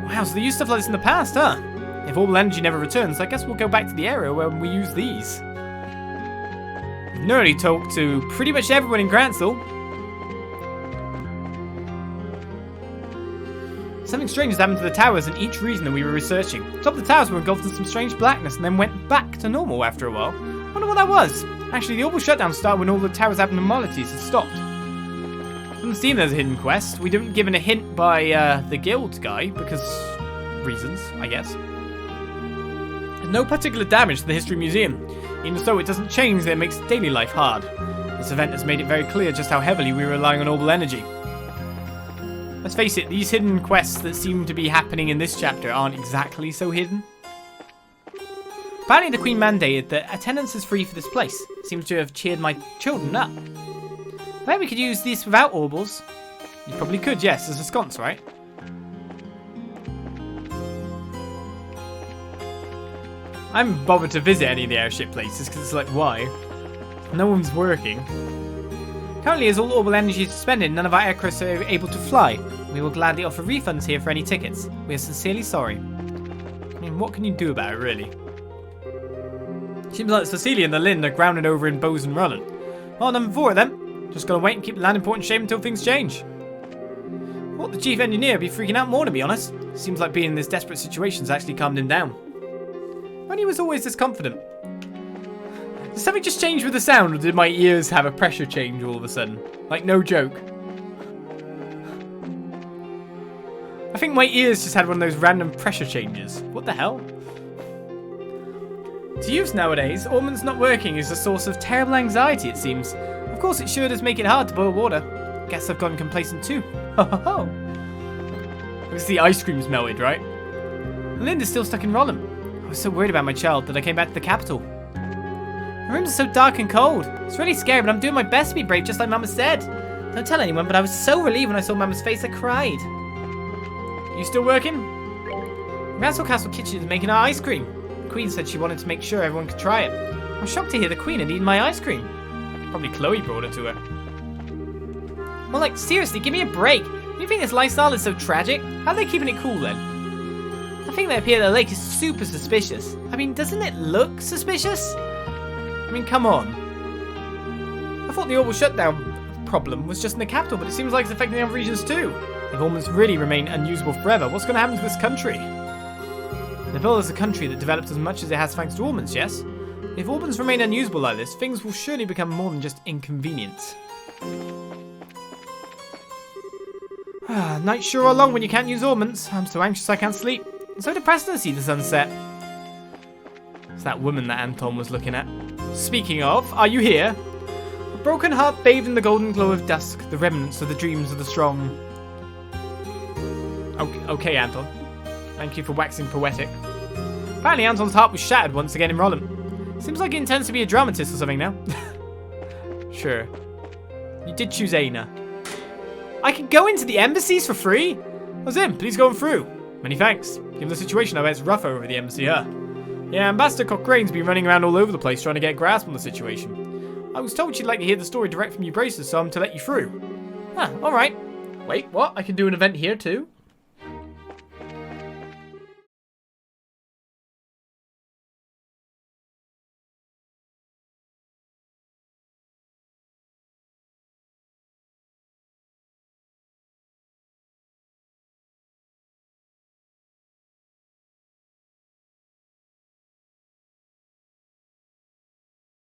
Wow, so they used stuff like this in the past, huh? If all energy never returns, I guess we'll go back to the area where we use these. Nearly talked to pretty much everyone in Grancel. Something strange has happened to the towers in each region that we were researching. The top of the towers were engulfed in some strange blackness and then went back to normal after a while. I wonder what that was. Actually, the orbital shutdown started when all the towers' abnormalities had stopped. Doesn't seem there's a hidden quest. We didn't given a hint by the guild guy because reasons, I guess. There's no particular damage to the History Museum. Even so, it doesn't change that it makes daily life hard. This event has made it very clear just how heavily we were relying on orbital energy. Let's face it, these hidden quests that seem to be happening in this chapter aren't exactly so hidden. Apparently the Queen mandated that attendance is free for this place. Seems to have cheered my children up. I bet we could use this without Ouroboros. You probably could, yes, as a sconce, right? I haven't bothered to visit any of the airship places because it's like, why? No one's working. Currently, as all orbital energy is suspended, none of our aircraft are able to fly. We will gladly offer refunds here for any tickets. We are sincerely sorry. I mean, what can you do about it, really? Seems like Cecilia and the Lind are grounded over in Bose and Roland. Well, number 4 of them. Just gotta wait and keep the landing port in shape until things change. Well, the chief engineer would be freaking out more, to be honest. Seems like being in this desperate situation has actually calmed him down. When he was always this confident. Did something just change with the sound, or did my ears have a pressure change all of a sudden? Like, no joke. I think my ears just had one of those random pressure changes. What the hell? To youths nowadays, Ormond's not working is a source of terrible anxiety, it seems. Of course, it sure does make it hard to boil water. Guess I've gotten complacent too. Ho ho ho! Because the ice cream's melted, right? Linda's still stuck in Rollum. I was so worried about my child that I came back to the capital. The rooms are so dark and cold. It's really scary, but I'm doing my best to be brave, just like Mama said. Don't tell anyone, but I was so relieved when I saw Mama's face, I cried. You still working? Grancel Castle Kitchen is making our ice cream. The Queen said she wanted to make sure everyone could try it. I'm shocked to hear the Queen had eaten my ice cream. Probably Chloe brought it to her. Well, like, seriously, give me a break. You think this lifestyle is so tragic? How are they keeping it cool, then? I think that appear at the lake is super suspicious. I mean, doesn't it look suspicious? I mean, come on. I thought the orbital shutdown problem was just in the capital, but it seems like it's affecting the other regions too. If Ormond's really remain unusable forever, what's going to happen to this country? Neville is a country that developed as much as it has thanks to Ormond's, yes? If Ormond's remain unusable like this, things will surely become more than just inconvenient. Nights sure are long when you can't use Ormond's. I'm so anxious I can't sleep. It's so depressing to see the sunset. It's that woman that Anton was looking at. Speaking of, are you here? A broken heart bathed in the golden glow of dusk, the remnants of the dreams of the strong. Okay, Anton. Thank you for waxing poetic. Apparently Anton's heart was shattered once again in Rollum. Seems like he intends to be a dramatist or something now. Sure. You did choose Aina. I can go into the embassies for free? That's in, please go on through. Many thanks. Given the situation, I bet it's rough over the embassy, huh? Yeah, Ambassador Cochrane's been running around all over the place trying to get a grasp on the situation. I was told she'd like to hear the story direct from you braces, so I'm to let you through. Huh, alright. Wait, what? I can do an event here too?